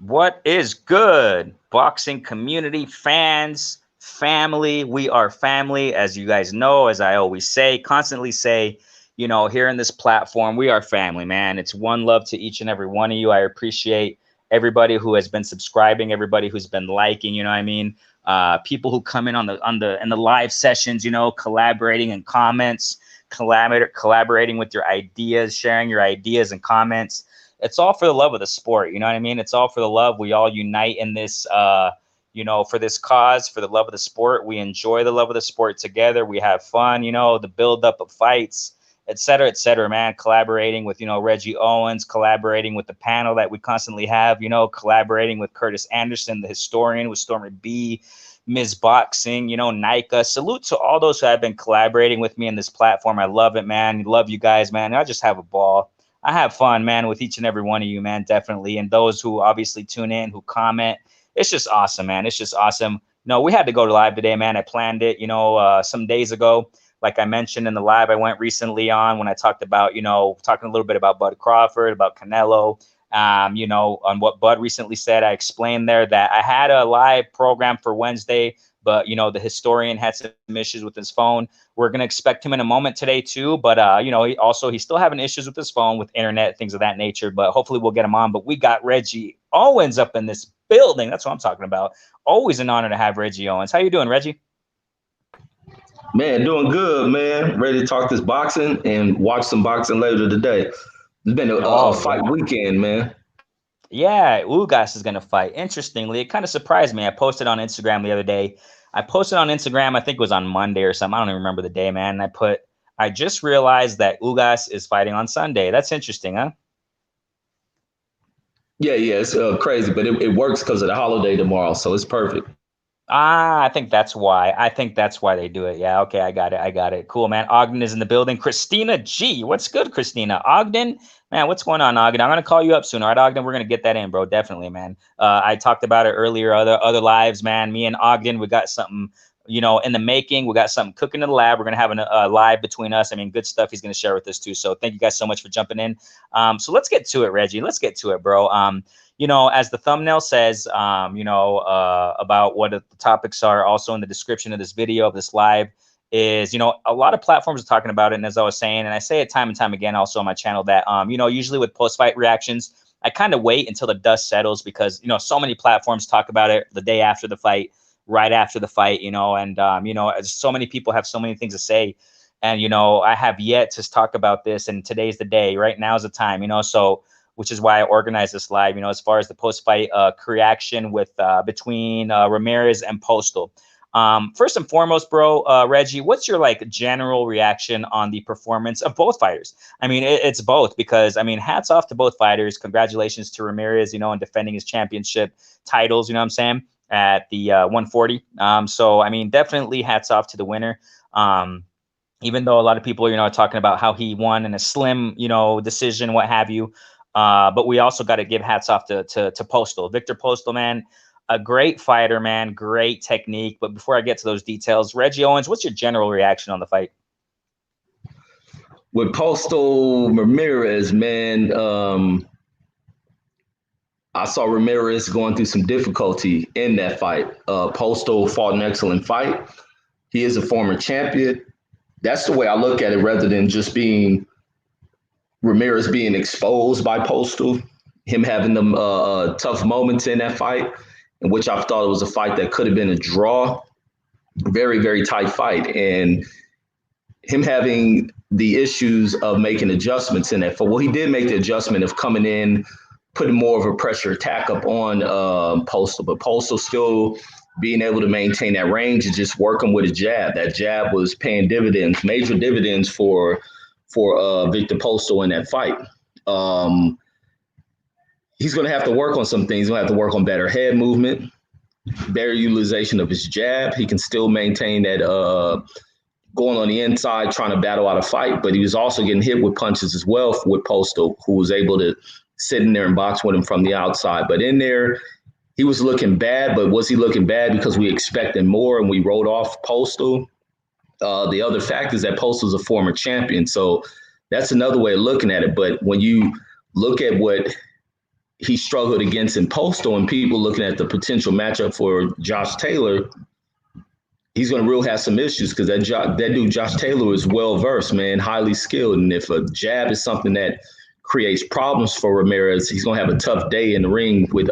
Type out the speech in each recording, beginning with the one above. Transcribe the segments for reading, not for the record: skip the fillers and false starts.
What is good, boxing community, fans, family? We are family, as you guys know, as I always say, constantly say, here in this platform, we are family, man. It's one love to each and every one of you. I appreciate everybody who has been subscribing, everybody who's been liking, you know what I mean? People who come in in the live sessions, collaborating in comments, collaborating with your ideas, sharing your ideas and comments. It's all for the love of the sport. You know what I mean? It's all for the love. We all unite in this, for this cause, for the love of the sport. We enjoy the love of the sport together. We have fun, the buildup of fights, et cetera, man. Collaborating with, Reggie Owens, collaborating with the panel that we constantly have, collaborating with Kurtis Anderson, the historian, with Stormy B, Ms. Boxing, Nika. Salute to all those who have been collaborating with me in this platform. I love it, man. Love you guys, man. I just have a ball. I have fun, man, with each and every one of you, man, definitely. And those who obviously tune in, who comment. It's just awesome, man. It's just awesome. We had to go to live today, man. I planned it, some days ago. Like I mentioned in the live I went recently on when I talked about, talking a little bit about Bud Crawford, about Canelo, on what Bud recently said. I explained there that I had a live program for Wednesday, but, the historian had some issues with his phone. We're going to expect him in a moment today too. But, he's still having issues with his phone, with internet, things of that nature. But hopefully we'll get him on. But we got Reggie Owens up in this building. That's what I'm talking about. Always an honor to have Reggie Owens. How you doing, Reggie? Man, doing good, man. Ready to talk this boxing and watch some boxing later today. It's been a Oh, fight yeah. weekend, man. Yeah, Ugas is going to fight. Interestingly, it kind of surprised me. I posted on Instagram the other day. I posted on Instagram, I think it was on Monday or something. I don't even remember the day, man. And I just realized that Ugas is fighting on Sunday. That's interesting, huh? Yeah, it's crazy, but it works because of the holiday tomorrow, so it's perfect. Ah, I think that's why. I think that's why they do it. Yeah, okay, I got it. I got it. Cool, man. Ogden is in the building. Christina G. What's good, Christina? Ogden? Man, what's going on, Ogden? I'm gonna call you up soon. All right, Ogden, we're gonna get that in, bro. Definitely, man. I talked about it earlier, other lives, man. Me and Ogden, we got something, in the making. We got something cooking in the lab. We're gonna have a live between us. I mean, good stuff he's gonna share with us too. So thank you guys so much for jumping in. So let's get to it, Reggie. Let's get to it, bro. As the thumbnail says, about what the topics are also in the description of this video, of this live, is, a lot of platforms are talking about it. And as I was saying, and I say it time and time again also on my channel, that, usually with post-fight reactions, I kind of wait until the dust settles because, so many platforms talk about it the day after the fight, right after the fight, and, so many people have so many things to say. And, I have yet to talk about this. And today's the day. Right now is the time, so which is why I organized this live, as far as the post-fight reaction with between Ramirez and Postol. First and foremost, bro, Reggie, what's your general reaction on the performance of both fighters? I mean, it's both because, I mean, hats off to both fighters. Congratulations to Ramirez, in defending his championship titles, you know what I'm saying, at the 140. So, I mean, definitely hats off to the winner. Even though a lot of people, talking about how he won in a slim, decision, what have you. But we also got to give hats off to Postol, Victor Postol, man, a great fighter, man, great technique. But before I get to those details, Reggie Owens, what's your general reaction on the fight? With Postal Ramirez, man, I saw Ramirez going through some difficulty in that fight. Postal fought an excellent fight. He is a former champion. That's the way I look at it, rather than just being Ramirez being exposed by Postal, him having them tough moments in that fight, in which I thought it was a fight that could have been a draw. Very, very tight fight. And him having the issues of making adjustments in that fight. Well, he did make the adjustment of coming in, putting more of a pressure attack up on Postal, but Postal still being able to maintain that range and just working with a jab. That jab was paying dividends, major dividends for Victor Postol in that fight. He's going to have to work on some things. He's going to have to work on better head movement, better utilization of his jab. He can still maintain that going on the inside, trying to battle out a fight, but he was also getting hit with punches as well with Postol, who was able to sit in there and box with him from the outside. But in there, he was looking bad, but was he looking bad because we expected more and we wrote off Postol? The other fact is that Postal's a former champion, so that's another way of looking at it. But when you look at what he struggled against in Postal, and people looking at the potential matchup for Josh Taylor, he's going to real have some issues because that dude Josh Taylor is well versed, man, highly skilled, and if a jab is something that creates problems for Ramirez, he's going to have a tough day in the ring with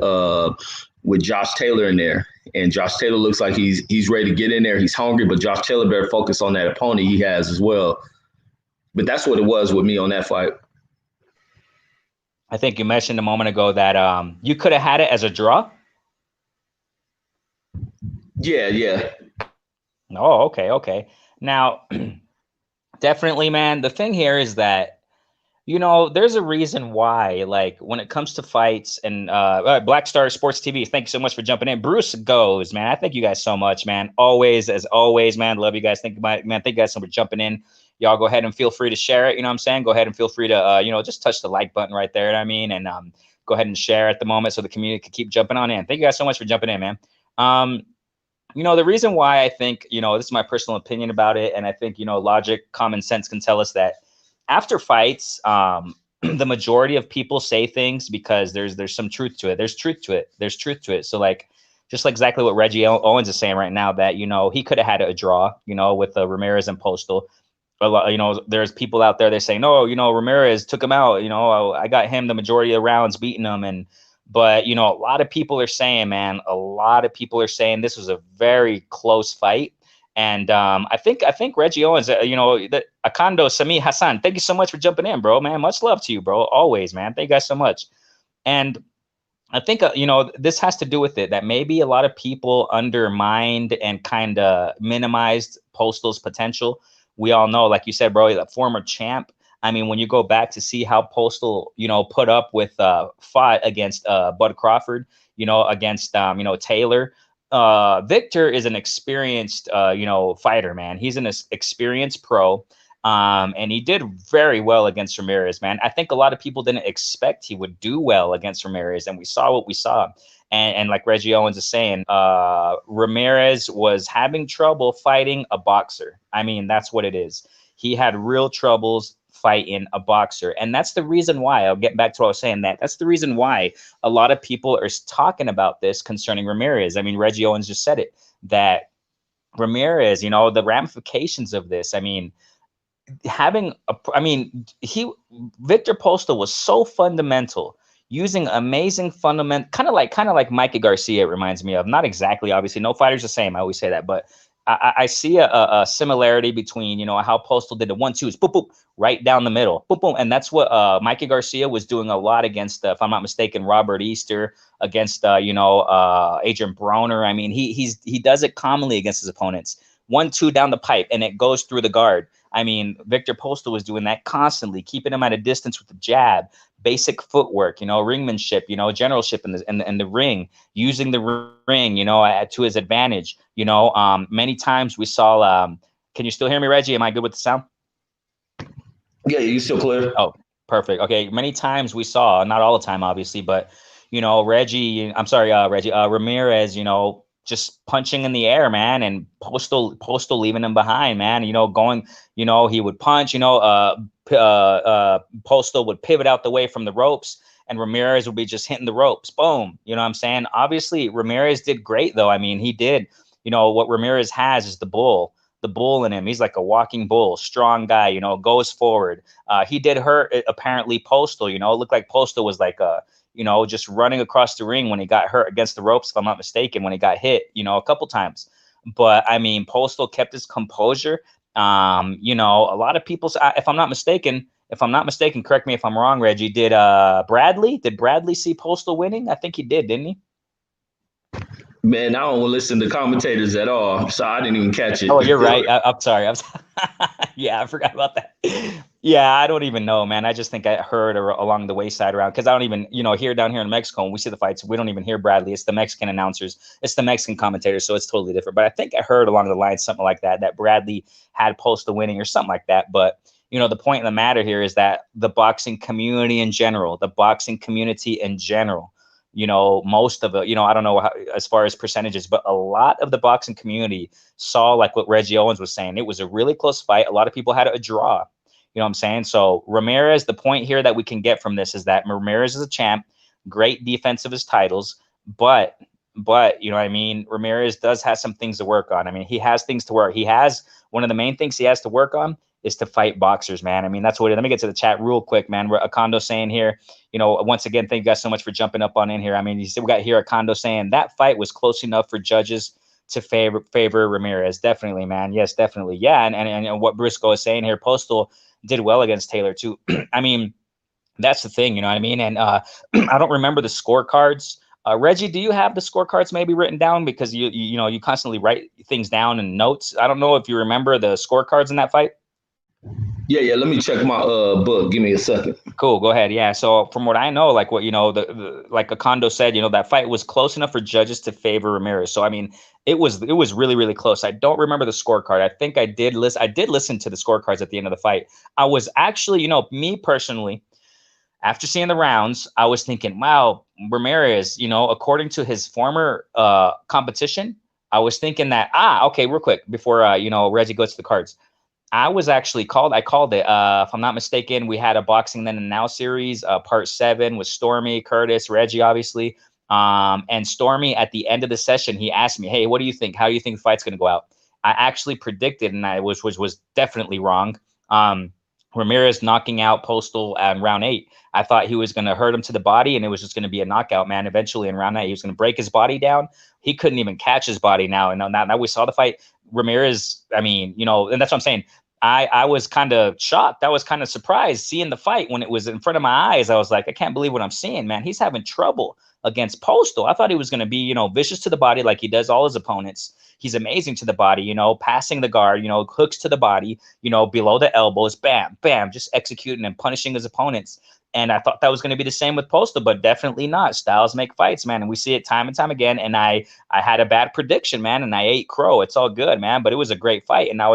Josh Taylor in there. And Josh Taylor looks like he's ready to get in there. He's hungry, but Josh Taylor better focus on that opponent he has as well. But that's what it was with me on that fight. I think you mentioned a moment ago that you could have had it as a draw. Yeah. Oh, okay. Now, definitely, man, the thing here is that, there's a reason why, like, when it comes to fights and Black Star Sports TV, thank you so much for jumping in. Bruce Goes, man. I thank you guys so much, man. As always, man. Love you guys. Thank you guys so much for jumping in. Y'all go ahead and feel free to share it. You know what I'm saying? Go ahead and feel free to, just touch the like button right there. You know what I mean? And go ahead and share at the moment so the community can keep jumping on in. Thank you guys so much for jumping in, man. The reason why I think, this is my personal opinion about it. And I think, logic, common sense can tell us that after fights, the majority of people say things because there's some truth to it. There's truth to it. So like, just like exactly what Reggie Owens is saying right now, that, he could have had a draw, with Ramirez and Postol. A lot, there's people out there, they're saying, no, Ramirez took him out. I got him the majority of rounds, beating him. But a lot of people are saying, man, this was a very close fight. And I think Reggie Owens, the Akando Sami Hassan, thank you so much for jumping in, bro, man. Much love to you, bro. Always, man. Thank you guys so much. And I think, this has to do with it, that maybe a lot of people undermined and kind of minimized Postal's potential. We all know, like you said, bro, the former champ. I mean, when you go back to see how Postal, put up with fought against Bud Crawford, against, Taylor. Victor is an experienced, fighter, man. He's an experienced pro. And he did very well against Ramirez, man. I think a lot of people didn't expect he would do well against Ramirez, and we saw what we saw. And like Reggie Owens is saying, Ramirez was having trouble fighting a boxer. I mean, that's what it is. He had real troubles fighting a boxer. And that's the reason why, I'll get back to what I was saying, that's the reason why a lot of people are talking about this concerning Ramirez. I mean, Reggie Owens just said it, that Ramirez, the ramifications of this, I mean, Victor Postol was so fundamental, using amazing fundament, kind of like Mikey Garcia, it reminds me of. Not exactly, obviously, no fighter's the same. I always say that, but I see a similarity between, how Postol did the 1-2s, boop, boop, right down the middle, boop, boom. And that's what Mikey Garcia was doing a lot against, if I'm not mistaken, Robert Easter, against, Adrian Broner. I mean, he does it commonly against his opponents. 1-2 down the pipe, and it goes through the guard. I mean, Victor Postol was doing that constantly, keeping him at a distance with the jab, basic footwork, ringmanship, generalship in the ring, using the ring, to his advantage. Many times we saw. Can you still hear me, Reggie? Am I good with the sound? Yeah, you still clear. Oh, perfect. Okay. Many times we saw, not all the time, obviously, but Reggie. I'm sorry, Reggie. Ramirez. Just punching in the air, man, and Postol leaving him behind, man. Going, he would punch, Postol would pivot out the way from the ropes, and Ramirez would be just hitting the ropes. Boom. You know what I'm saying? Obviously, Ramirez did great, though. I mean, he did. What Ramirez has is the bull in him. He's like a walking bull, strong guy, goes forward. He did hurt, apparently, Postol. It looked like Postol was like a, just running across the ring when he got hurt against the ropes, if I'm not mistaken, when he got hit, a couple times. But I mean, Postol kept his composure. A lot of people, if I'm not mistaken, correct me if I'm wrong, Reggie, did Bradley see Postol winning? I think he did, didn't he? Man, I don't listen to commentators at all, so I didn't even catch it. Oh, you're right. I'm sorry. Yeah, I forgot about that. Yeah, I don't even know, man. I just think I heard along the wayside around, because I don't even, here down here in Mexico, when we see the fights, we don't even hear Bradley. It's the Mexican announcers. It's the Mexican commentators, so it's totally different. But I think I heard along the line something like that Bradley had Postol winning or something like that. But, the point of the matter here is that the boxing community in general, most of it, I don't know how, as far as percentages, but a lot of the boxing community saw, like what Reggie Owens was saying, it was a really close fight. A lot of people had a draw. You know what I'm saying? So Ramirez, the point here that we can get from this is that Ramirez is a champ. great defense of his titles, but you know what I mean, Ramirez does have some things to work on. I mean, he has things to work. He has one of the main things he has to work on is to fight boxers, man. I mean, that's what. Let me get to the chat real quick, man. Akondo saying here, you know, once again, thank you guys so much for jumping up on in here. I mean, you see, we got here Akondo saying that fight was close enough for judges to favor Ramirez. Definitely, man. Yes, definitely. Yeah, and what Briscoe is saying here, Postol did well against Taylor too. I mean, that's the thing, you know what I mean? And I don't remember the scorecards. Reggie, do you have the scorecards maybe written down? Because you know, you constantly write things down in notes. I don't know if you remember the scorecards in that fight. Yeah. Let me check my book. Give me a second. Cool, go ahead. Yeah. So from what I know, like what you know, like Akondo said, you know, that fight was close enough for judges to favor Ramirez. So I mean, it was really, really close. I don't remember the scorecard. I think I did listen to the scorecards at the end of the fight. I was actually, you know, me personally, after seeing the rounds, I was thinking, wow, Ramirez, you know, according to his former competition, I was thinking that, okay, real quick, before, you know, Reggie goes to the cards. I called it. If I'm not mistaken, we had a Boxing Then and Now series, part 7 with Stormy, Kurtis, Reggie, obviously. And Stormy, at the end of the session, he asked me, hey, what do you think? How do you think the fight's going to go out? I actually predicted, and I was definitely wrong. Ramirez knocking out Postol in round 8. I thought he was going to hurt him to the body, and it was just going to be a knockout, man. Eventually in round 8, he was going to break his body down. He couldn't even catch his body now. And now we saw the fight. Ramirez, I mean, you know, and that's what I'm saying. I was kind of shocked. I was kind of surprised seeing the fight when it was in front of my eyes. I was like, I can't believe what I'm seeing, man. He's having trouble against Postol. I thought he was going to be, you know, vicious to the body like he does all his opponents. He's amazing to the body, you know, passing the guard, you know, hooks to the body, you know, below the elbows, bam, bam, just executing and punishing his opponents. And I thought that was going to be the same with Postol, but definitely not. Styles make fights, man. And we see it time and time again. And I had a bad prediction, man, and I ate crow. It's all good, man. But it was a great fight. And I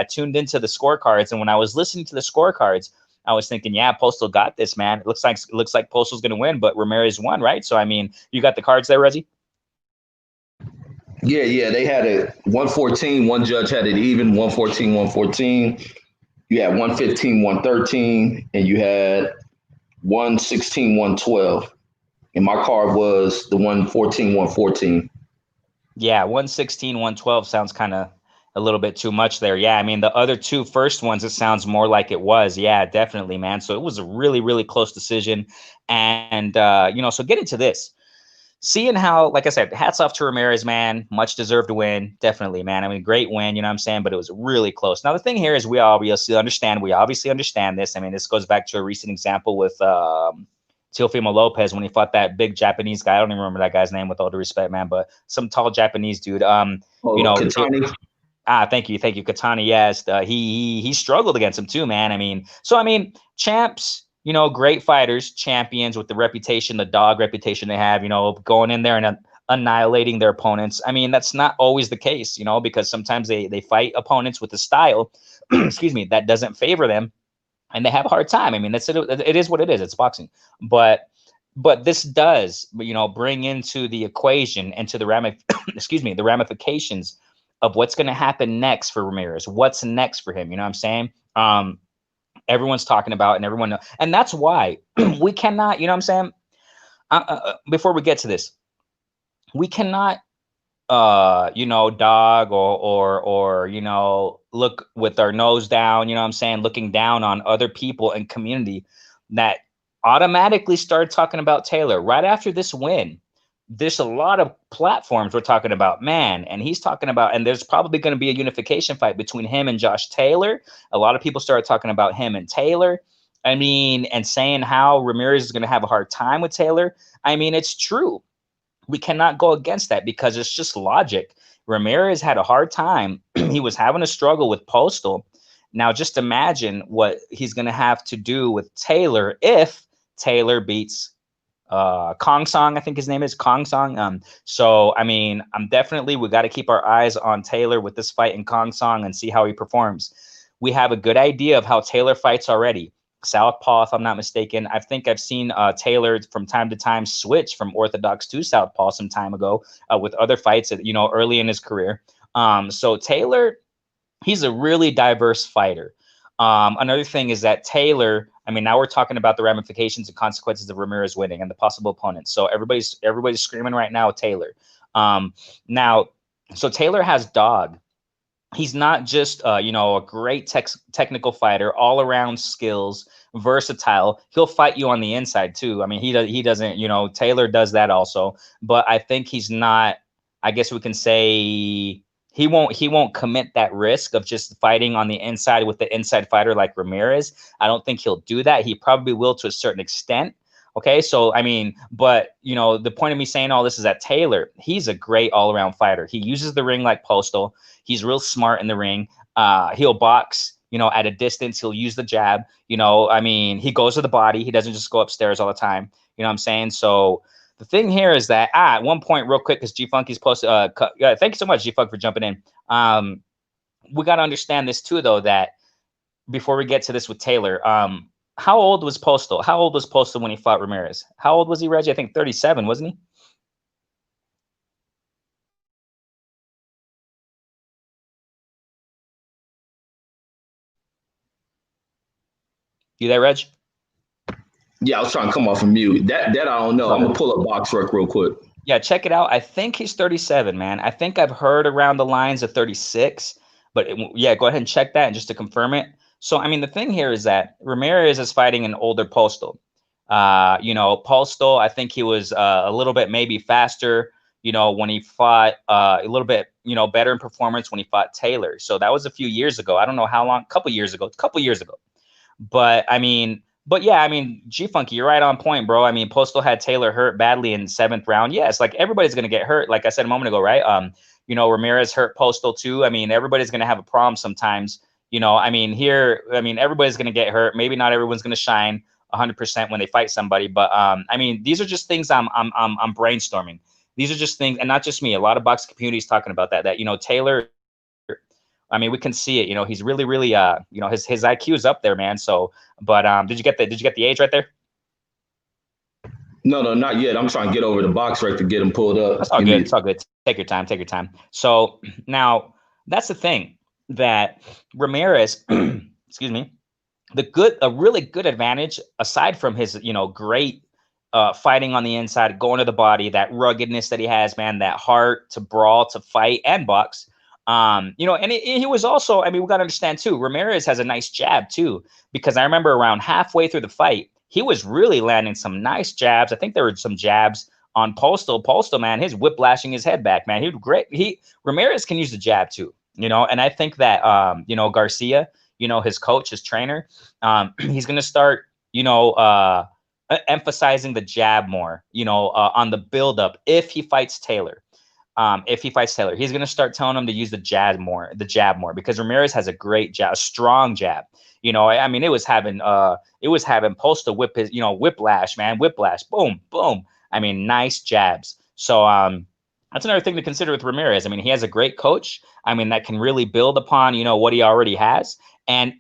tuned into the scorecards. And when I was listening to the scorecards, I was thinking, yeah, Postol got this, man. It looks like Postol's going to win, but Ramirez won, right? So, I mean, you got the cards there, Reggie? Yeah. They had it 114. One judge had it even 114, 114. You had 115, 113, and you had 116, 112. And my card was the 114, 114. Yeah, 116, 112 sounds kind of a little bit too much there. Yeah, I mean, the other two first ones, it sounds more like it was. Yeah, definitely, man. So it was a really, really close decision. And, you know, so get into this. Seeing how, like I said, hats off to Ramirez, man. Much deserved win. Definitely, man. I mean, great win, you know what I'm saying? But it was really close. Now, the thing here is we obviously understand this. I mean, this goes back to a recent example with Teofimo Lopez when he fought that big Japanese guy. I don't even remember that guy's name with all due respect, man, but some tall Japanese dude. You know, Katani. Thank you, Katani. Yes, he struggled against him too, man. I mean, champs, you know, great fighters, champions with the reputation, the dog reputation they have, you know, going in there and annihilating their opponents. I mean, that's not always the case, you know, because sometimes they fight opponents with a style, excuse me, that doesn't favor them, and they have a hard time. I mean, it is what it is. It's boxing, but this does, you know, bring into the equation and to the the ramifications of what's going to happen next for Ramirez. What's next for him? You know what I'm saying? Everyone's talking about, and everyone knows, and that's why we cannot. You know what I'm saying? Before we get to this, we cannot, you know, dog or you know, look with our nose down. You know what I'm saying? Looking down on other people and community that automatically started talking about Taylor right after this win. There's a lot of platforms we're talking about, man, and he's talking about, and there's probably going to be a unification fight between him and Josh Taylor. A lot of people started talking about him and Taylor. I mean, and saying how Ramirez is going to have a hard time with Taylor. I mean, it's true. We cannot go against that because it's just logic. Ramirez had a hard time. He was having a struggle with Postol. Now, just imagine what he's going to have to do with Taylor if Taylor beats Kong Song, I think his name is Kong Song. So I mean, we got to keep our eyes on Taylor with this fight in Kong Song and see how he performs. We have a good idea of how Taylor fights already. Southpaw, if I'm not mistaken. I think I've seen Taylor from time to time switch from orthodox to southpaw some time ago with other fights, you know, early in his career. So Taylor, he's a really diverse fighter. Another thing is that Taylor, I mean, now we're talking about the ramifications and consequences of Ramirez winning and the possible opponents. So everybody's screaming right now, Taylor. Now, so Taylor has dog. He's not just a great technical fighter, all around skills, versatile. He'll fight you on the inside too. I mean, he doesn't, Taylor does that also, but I think he's not, I guess we can say he won't commit that risk of just fighting on the inside with the inside fighter like Ramirez. I don't think he'll do that. He probably will to a certain extent. Okay, so I mean, but the point of me saying all this is that Taylor, he's a great all-around fighter. He uses the ring like Postol. He's real smart in the ring. He'll box, at a distance. He'll use the jab. I mean, he goes to the body. He doesn't just go upstairs all the time. You know what I'm saying? So the thing here is that at one point, real quick, because G Funky's posted. Thank you so much, G Funk, for jumping in. We got to understand this too, though, that before we get to this with Taylor, how old was Postol? How old was Postol when he fought Ramirez? How old was he, Reggie? I think 37, wasn't he? You there, Reg? Yeah, I was trying to come off of mute. That I don't know. I'm gonna pull up box rec real quick. Yeah, check it out. I think he's 37, man. I think I've heard around the lines of 36, but yeah, go ahead and check that just to confirm it. So, I mean, the thing here is that Ramirez is fighting an older Postol. Postol, I think he was a little bit maybe faster, when he fought a little bit, better in performance when he fought Taylor. So that was a few years ago. I don't know how long, a couple years ago. But yeah, I mean, G Funky, you're right on point, bro. I mean, Postol had Taylor hurt badly in 7th round. Yes, like everybody's gonna get hurt. Like I said a moment ago, right? Ramirez hurt Postol too. I mean, everybody's gonna have a problem sometimes. I mean, everybody's gonna get hurt. Maybe not everyone's gonna shine 100% when they fight somebody, but I mean, these are just things I'm brainstorming. These are just things, and not just me. A lot of boxing communities talking about that. That Taylor, I mean, we can see it. He's really, really, his IQ is up there, man. So, but did you get the age right there? No, not yet. I'm trying to get over the box rec to get him pulled up. That's all good. It's all good. Take your time. Take your time. So now that's the thing that Ramirez, excuse me, a really good advantage aside from his, great fighting on the inside, going to the body, that ruggedness that he has, man, that heart to brawl, to fight and box. And he was also, I mean, we got to understand too, Ramirez has a nice jab too, because I remember around halfway through the fight, he was really landing some nice jabs. I think there were some jabs on Postol. Postol, man, his whiplashing his head back, man. He was great. Ramirez can use the jab too, and I think that, Garcia, his coach, his trainer, he's going to start, emphasizing the jab more, on the buildup if he fights Taylor. He's going to start telling him to use the jab more, because Ramirez has a great jab, a strong jab. I mean, it was having Postol whip his, whiplash, man, boom, boom. I mean, nice jabs. So, that's another thing to consider with Ramirez. I mean, he has a great coach. I mean, that can really build upon, what he already has. And,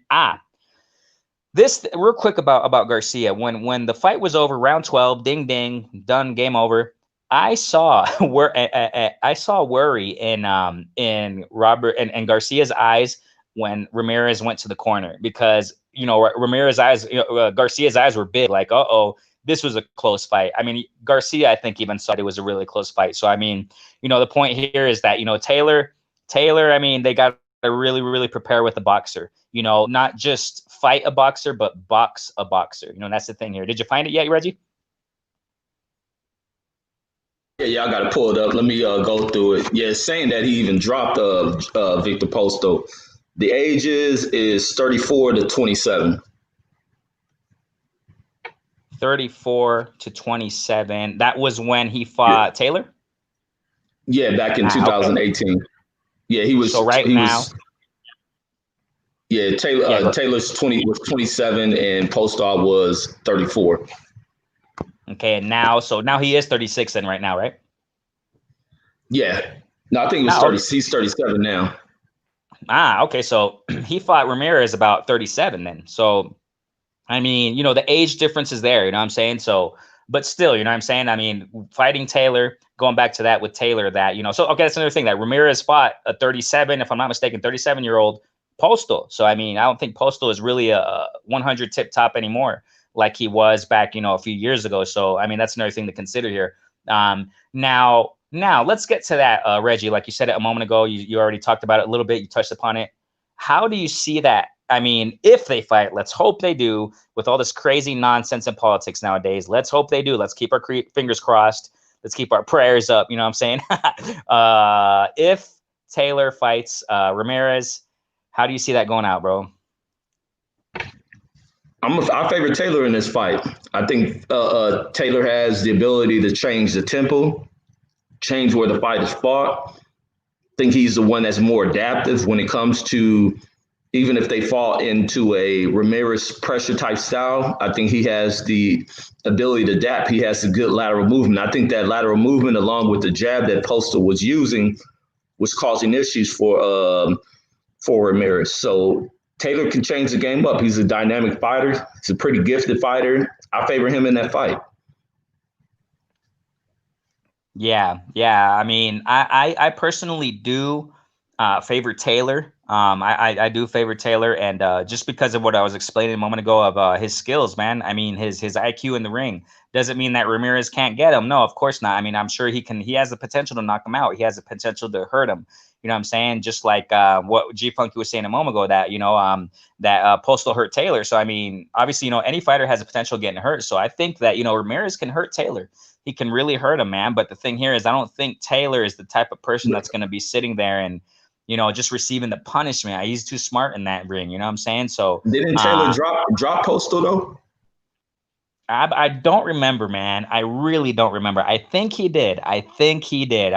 this real quick about Garcia, when the fight was over, round 12, ding, ding, done, game over. I saw worry in Robert and Garcia's eyes when Ramirez went to the corner, because Garcia's eyes were big, like, this was a close fight. I mean, Garcia, I think, even saw it was a really close fight. So I mean, the point here is that Taylor, I mean, they got to really, really prepare with the boxer. Not just fight a boxer, but box a boxer. That's the thing here. Did you find it yet, Reggie? Yeah, I got to pull it up. Let me go through it. Yeah, it's saying that he even dropped Victor Postol. The age is 34 to 27. 34 to 27. That was when he fought Taylor? Yeah, back in 2018. Okay. Yeah, he was. So now. Yeah, Taylor's 27 and Postol was 34. Okay, and now he is 36 then right now, right? Yeah. No, I think it was 30. He's 37 now. Okay. So he fought Ramirez about 37 then. So, I mean, the age difference is there, you know what I'm saying? So, but still, you know what I'm saying? I mean, fighting Taylor, going back to that with Taylor, that, so, okay, that's another thing, that Ramirez fought a 37, if I'm not mistaken, 37-year-old Postal. So I mean, I don't think Postal is really a 100 tip top anymore like he was back, a few years ago. So I mean, that's another thing to consider here. Now let's get to that, Reggie. Like you said it a moment ago, you already talked about it a little bit. You touched upon it. How do you see that? I mean, if they fight, let's hope they do. With all this crazy nonsense in politics nowadays, let's hope they do. Let's keep our fingers crossed. Let's keep our prayers up. You know what I'm saying? If Taylor fights Ramirez, how do you see that going out, bro? I favor Taylor in this fight. I think Taylor has the ability to change the tempo, change where the fight is fought. I think he's the one that's more adaptive when it comes to even if they fall into a Ramirez pressure type style. I think he has the ability to adapt. He has a good lateral movement. I think that lateral movement, along with the jab that Postol was using, was causing issues for Ramirez. So Taylor can change the game up. He's a dynamic fighter. He's a pretty gifted fighter. I favor him in that fight. Yeah. I mean, I personally do favor Taylor. I do favor Taylor, and just because of what I was explaining a moment ago of his skills, man. I mean, his IQ in the ring doesn't mean that Ramirez can't get him. No, of course not. I mean, I'm sure he can. He has the potential to knock him out. He has the potential to hurt him. You know what I'm saying? Just like what G Funky was saying a moment ago, that that Postal hurt Taylor. So I mean, obviously, any fighter has a potential of getting hurt. So I think that Ramirez can hurt Taylor. He can really hurt him, man. But the thing here is, I don't think Taylor is the type of person that's going to be sitting there and just receiving the punishment. He's too smart in that ring. You know what I'm saying? So didn't Taylor drop Postal though? I don't remember, man. I really don't remember. I think he did. I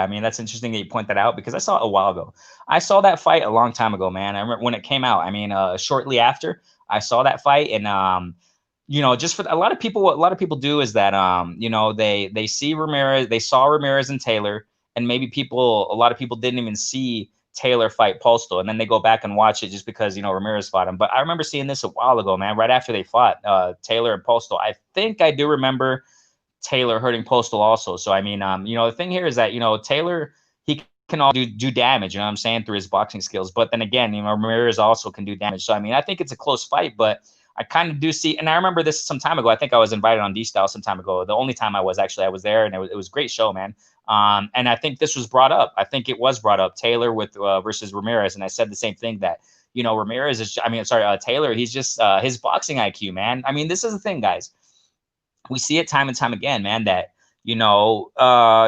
mean, that's interesting that you point that out because I saw it a while ago. I saw that fight a long time ago, man. I remember when it came out. I mean, shortly after I saw that fight, and just for a lot of people, what a lot of people do is that they see Ramirez, they saw Ramirez and Taylor, and maybe a lot of people didn't even see Taylor fight Postal, and then they go back and watch it just because Ramirez fought him. But I remember seeing this a while ago, man. Right after they fought Taylor and Postal, I think I do remember Taylor hurting Postal also. So I mean, the thing here is that Taylor, he can all do damage. You know what I'm saying, through his boxing skills. But then again, Ramirez also can do damage. So I mean, I think it's a close fight, but I kind of do see, and I remember this some time ago. I think I was invited on D-Style some time ago. The only time I was there, and it was a great show, man. And I think this was brought up. I think it was brought up, Taylor with versus Ramirez, and I said the same thing that Ramirez is. I mean, sorry, Taylor. He's just his boxing IQ, man. I mean, this is the thing, guys. We see it time and time again, man. That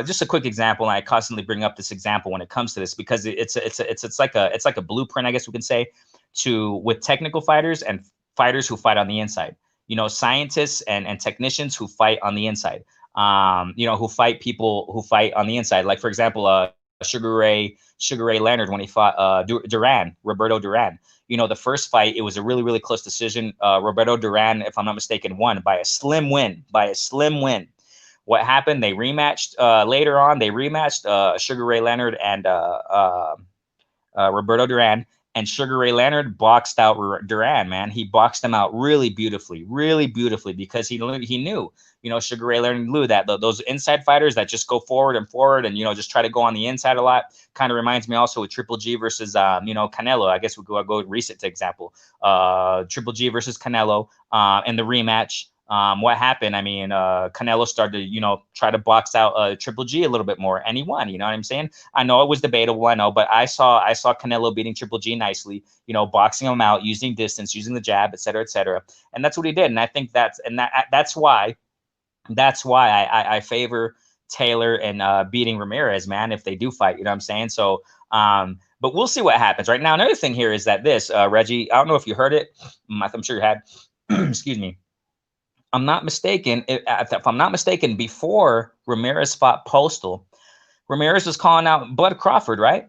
just a quick example. And I constantly bring up this example when it comes to this because it's like a blueprint, I guess we can say, with technical fighters and fighters who fight on the inside. Scientists and technicians who fight on the inside. Who fight people who fight on the inside. Like for example, Sugar Ray Leonard when he fought Roberto Duran. The first fight, it was a really, really close decision. Roberto Duran, if I'm not mistaken, won by a slim win. What happened? They rematched later on. They rematched Sugar Ray Leonard and Roberto Duran. And Sugar Ray Leonard boxed out Duran, man. He boxed him out really beautifully because he knew, Sugar Ray Leonard knew that those inside fighters that just go forward and, just try to go on the inside a lot kind of reminds me also with Triple G versus, Canelo. I guess we'll go recent example. Triple G versus Canelo in the rematch. What happened? I mean, Canelo started to, try to box out Triple G a little bit more, and he won. You know what I'm saying? I know it was debatable, I know, but I saw Canelo beating Triple G nicely, boxing him out, using distance, using the jab, et cetera, and that's what he did. And I think that's why I favor Taylor and beating Ramirez, man, if they do fight. You know what I'm saying? So, but we'll see what happens. Right now, another thing here is that this Reggie, I don't know if you heard it. I'm sure you had. Excuse me. I'm not mistaken. If I'm not mistaken, before Ramirez fought Postal, Ramirez was calling out Bud Crawford, right?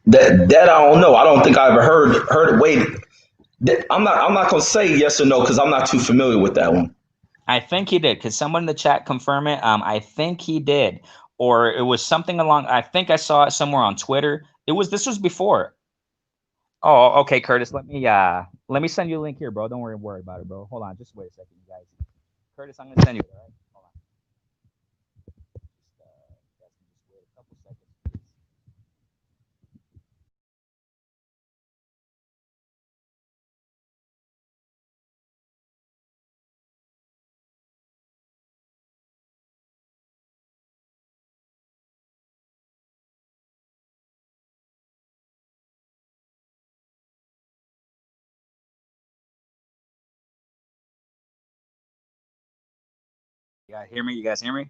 That I don't know. I don't think I ever heard it. Wait, I'm not gonna say yes or no because I'm not too familiar with that one. I think he did. Could someone in the chat confirm it? I think he did, or it was something along. I think I saw it somewhere on Twitter. This was before. Oh, okay, Curtis. Let me send you a link here, bro. Don't worry about it, bro. Hold on, just wait a second, you guys. Curtis, I'm gonna send you it. All right, hold on. Just wait a couple seconds, please. You guys hear me? You guys hear me?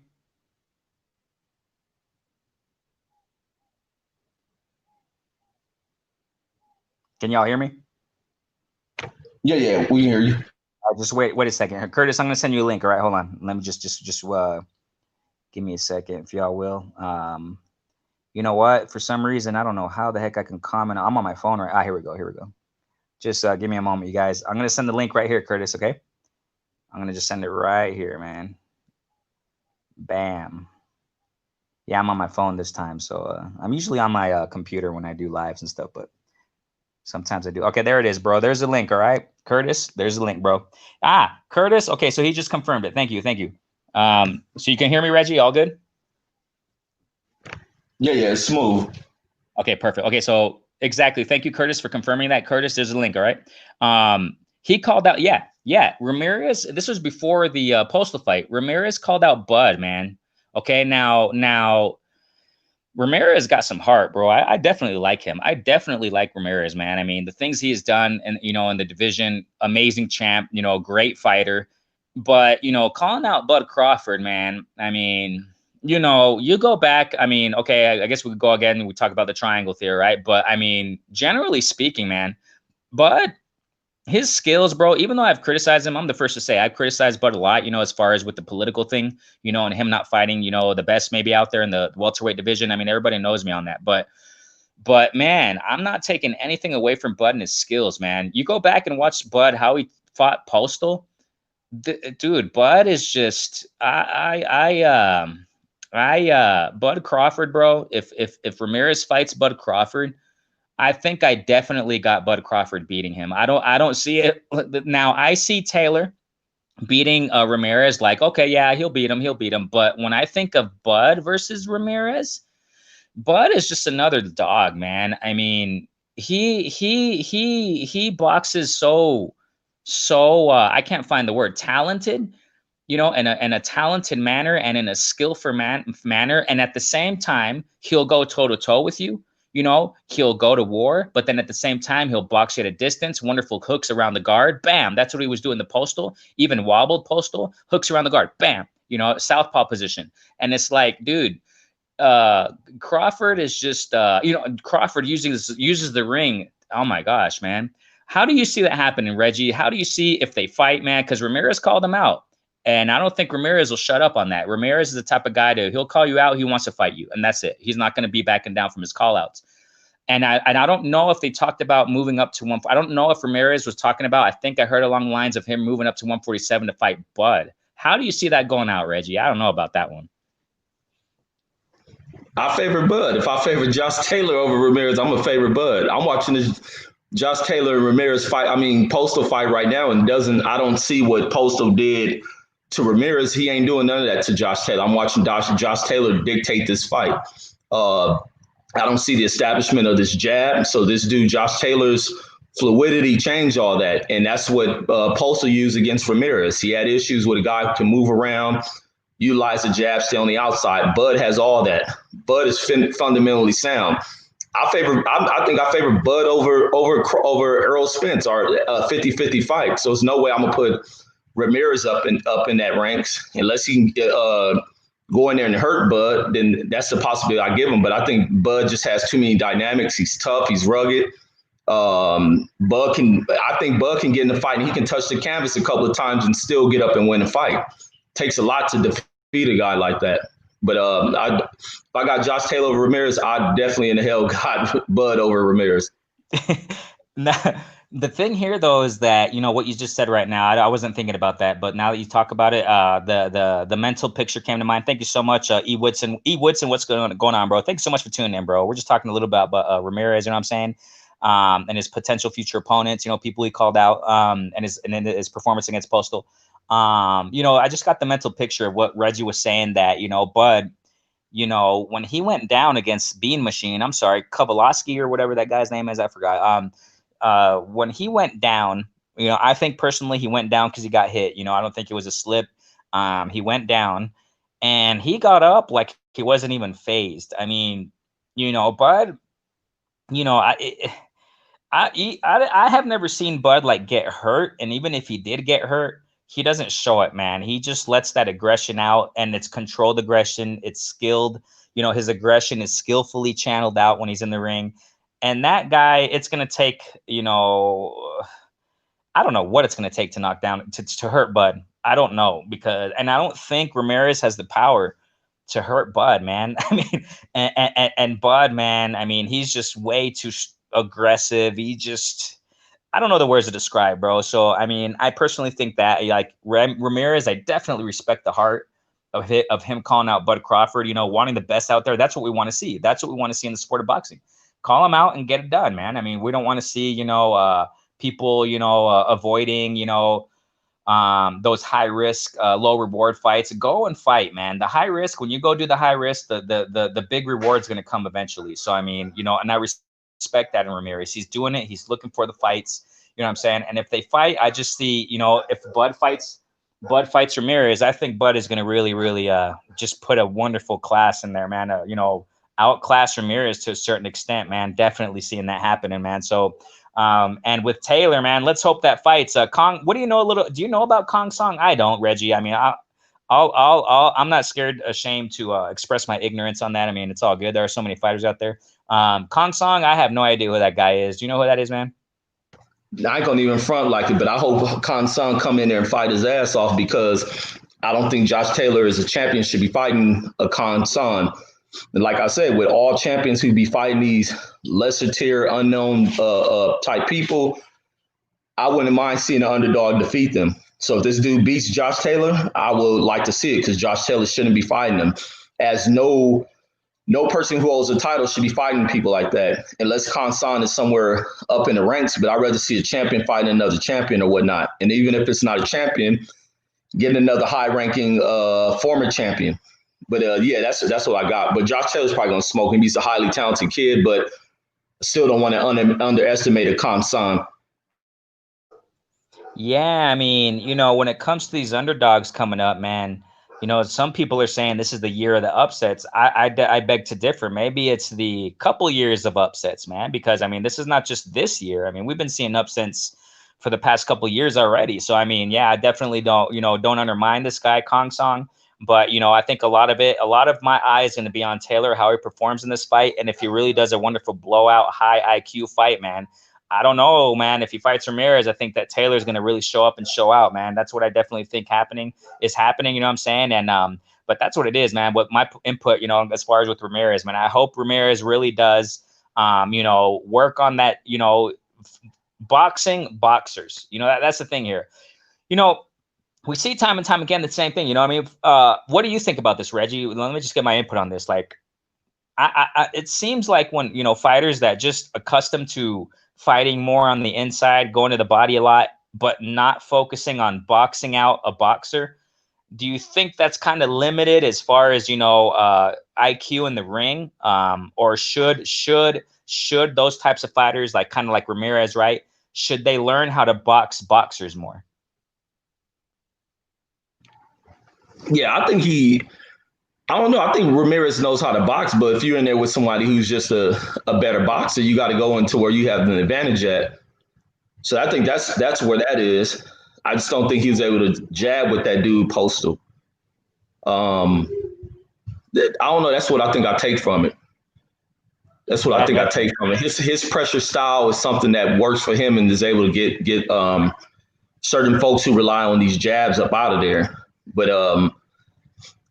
Can y'all hear me? Yeah, we can hear you. Just wait a second. Curtis, I'm gonna send you a link. All right, hold on. Let me just give me a second, if y'all will. You know what? For some reason, I don't know how the heck I can comment. I'm on my phone right. Ah, here we go. Here we go. Just give me a moment, you guys. I'm gonna send the link right here, Curtis. Okay. I'm gonna just send it right here, man. Bam. Yeah, I'm on my phone this time, so I'm usually on my computer when I do lives and stuff, but sometimes I do. Okay, there it is, bro. There's the link. All right, Curtis. There's the link, bro. Ah, Curtis. Okay, so he just confirmed it. Thank you. Thank you. So you can hear me, Reggie? All good? Yeah, it's smooth. Okay, perfect. Okay, so exactly. Thank you, Curtis, for confirming that. Curtis, there's a link. All right. He called out. Yeah. Ramirez. This was before the Postal fight. Ramirez called out Bud, man. Okay, now Ramirez got some heart, bro. I definitely like him. I definitely like Ramirez, man. I mean, the things he has done, and in the division, amazing champ. Great fighter. But calling out Bud Crawford, man. I mean, you go back. I mean, okay, I guess we could go again and we talk about the triangle theory, right? But I mean, generally speaking, man, Bud, his skills, bro, even though I've criticized him, I'm the first to say I've criticized Bud a lot, as far as with the political thing, and him not fighting, the best maybe out there in the welterweight division. I mean, everybody knows me on that. But man, I'm not taking anything away from Bud and his skills, man. You go back and watch Bud, how he fought Postal. Dude, Bud is just Bud Crawford, bro. If Ramirez fights Bud Crawford, I think I definitely got Bud Crawford beating him. I don't see it now. I see Taylor beating Ramirez, like, okay, yeah, he'll beat him. But when I think of Bud versus Ramirez, Bud is just another dog, man. I mean, he boxes so I can't find the word, talented, in a talented manner and in a skillful manner. And at the same time, he'll go toe to toe with you. He'll go to war, but then at the same time, he'll box you at a distance. Wonderful hooks around the guard. Bam. That's what he was doing the Postal. Even wobbled Postal, hooks around the guard. Bam. Southpaw position. And it's like, dude, Crawford is just, Crawford uses the ring. Oh my gosh, man. How do you see that happening, Reggie? How do you see if they fight, man? Because Ramirez called him out. And I don't think Ramirez will shut up on that. Ramirez is the type of guy he'll call you out. He wants to fight you. And that's it. He's not going to be backing down from his call outs. And I don't know if they talked about moving up to one. I don't know if Ramirez was talking about, I think I heard along the lines of him moving up to 147 to fight Bud. How do you see that going out, Reggie? I don't know about that one. I favor Bud. If I favor Josh Taylor over Ramirez, I'm a favor Bud. I'm watching this Josh Taylor and Ramirez fight. I mean, Postal fight right now, and I don't see what Postal did to Ramirez. He ain't doing none of that to Josh Taylor. I'm watching Josh Taylor dictate this fight. I don't see the establishment of this jab. So this dude, Josh Taylor's fluidity changed all that. And that's what Postal used against Ramirez. He had issues with a guy who can move around, utilize the jab, stay on the outside. Bud has all that. Bud is fundamentally sound. I think I favor Bud over Earl Spence, or a 50-50 fight. So there's no way I'm gonna put Ramirez up in that ranks unless he can go in there and hurt Bud. Then that's the possibility I give him. But I think Bud just has too many dynamics. He's tough. He's rugged. I think Bud can get in the fight and he can touch the canvas a couple of times and still get up and win a fight. Takes a lot to defeat a guy like that. But if I got Josh Taylor over Ramirez, I definitely in the hell got Bud over Ramirez. Now, the thing here, though, is that what you just said right now. I wasn't thinking about that, but now that you talk about it, the mental picture came to mind. Thank you so much, E. Woodson. E. Woodson, what's going on, bro? Thanks so much for tuning in, bro. We're just talking a little bit about Ramirez. You know what I'm saying? And his potential future opponents. People he called out. And his performance against Postal. I just got the mental picture of what Reggie was saying, that, Bud, when he went down against Bean Machine, I'm sorry, Kovalevsky or whatever that guy's name is, I forgot. When he went down, I think personally he went down because he got hit. I don't think it was a slip. He went down and he got up like he wasn't even phased. I mean, Bud, I have never seen Bud like get hurt. And even if he did get hurt, he doesn't show it, man. He just lets that aggression out, and it's controlled aggression. It's skilled. His aggression is skillfully channeled out when he's in the ring. And that guy, it's going to take, I don't know what it's going to take to knock down, to hurt Bud. I don't know, and I don't think Ramirez has the power to hurt Bud, man. I mean, and Bud, man, I mean, he's just way too aggressive. I don't know the words to describe, bro. So, I mean, I personally think that, like, Ramirez, I definitely respect the heart of him calling out Bud Crawford, wanting the best out there. That's what we want to see. That's what we want to see in the sport of boxing. Call him out and get it done, man. I mean, we don't want to see, people, avoiding, those high risk, low reward fights. Go and fight, man. The high risk, when you go do the high risk, the big reward is going to come eventually. So, I mean, and I respect that in Ramirez. He's doing it. He's looking for the fights. You know what I'm saying? And if they fight, I just see, if Bud fights Ramirez, I think Bud is going to really, really just put a wonderful class in there, man. Outclass Ramirez to a certain extent, man. Definitely seeing that happening, man. So, and with Taylor, man, let's hope that fights. Kong, what do you know about Kong Song? I don't, Reggie. I mean, I'm not ashamed to express my ignorance on that. I mean, it's all good. There are so many fighters out there. Kong Song, I have no idea who that guy is. Do you know who that is, man? I ain't gonna even front like it, but I hope Kong Song come in there and fight his ass off, because I don't think Josh Taylor as a champion should be fighting a Kong Song. And like I said, with all champions who be fighting these lesser tier, unknown type people, I wouldn't mind seeing an underdog defeat them. So if this dude beats Josh Taylor, I would like to see it, because Josh Taylor shouldn't be fighting him. As no person who holds a title should be fighting people like that, unless Kong San is somewhere up in the ranks. But I'd rather see a champion fighting another champion or whatnot. And even if it's not a champion, getting another high-ranking former champion. But yeah, that's what I got. But Josh Taylor's probably gonna smoke him. He's a highly talented kid, but still don't want to underestimate a Kong San. Yeah, I mean, when it comes to these underdogs coming up, man, some people are saying this is the year of the upsets. I beg to differ. Maybe it's the couple years of upsets, man, because I mean, this is not just this year. I mean, we've been seeing upsets for the past couple years already. So I mean, yeah, I definitely don't undermine this guy Kong Song. But, I think a lot of my eye is going to be on Taylor, how he performs in this fight. And if he really does a wonderful blowout, high IQ fight, man, I don't know, man. If he fights Ramirez, I think that Taylor's going to really show up and show out, man. That's what I definitely think is happening. You know what I'm saying? And, but that's what it is, man. What my input, as far as with Ramirez, man, I hope Ramirez really does, work on that, boxers, that's the thing here. We see time and time again the same thing. I mean, what do you think about this, Reggie? Let me just get my input on this. Like, it seems like when fighters that just accustomed to fighting more on the inside, going to the body a lot, but not focusing on boxing out a boxer. Do you think that's kind of limited as far as IQ in the ring, or should those types of fighters, like kind of like Ramirez, right? Should they learn how to box boxers more? Yeah, I don't know. I think Ramirez knows how to box, but if you're in there with somebody who's just a better boxer, you got to go into where you have an advantage at. So I think that's where that is. I just don't think he was able to jab with that dude Postol. I don't know. That's what I think I take from it. That's what I think I take from it. His pressure style is something that works for him and is able to get certain folks who rely on these jabs up out of there. But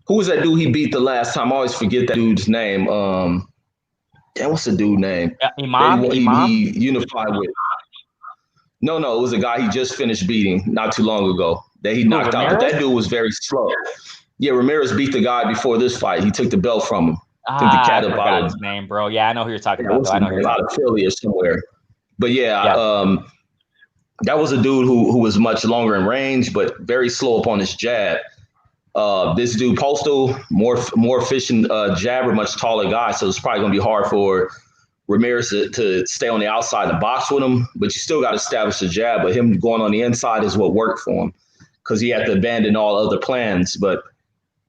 who was that dude he beat the last time? I always forget that dude's name. What's the dude's name? Imam? He unified with. No, it was a guy he just finished beating not too long ago that he knocked out. But that dude was very slow. Yeah, Ramirez beat the guy before this fight. He took the belt from him. I forgot his name, bro. Yeah, I know who you're talking about. I know who you're talking about. Philly or somewhere. But yeah. That was a dude who was much longer in range, but very slow upon his jab. This dude, Postol, more efficient jabber, much taller guy. So it's probably going to be hard for Ramirez to stay on the outside and box with him. But you still got to establish the jab. But him going on the inside is what worked for him, because he had to abandon all other plans. But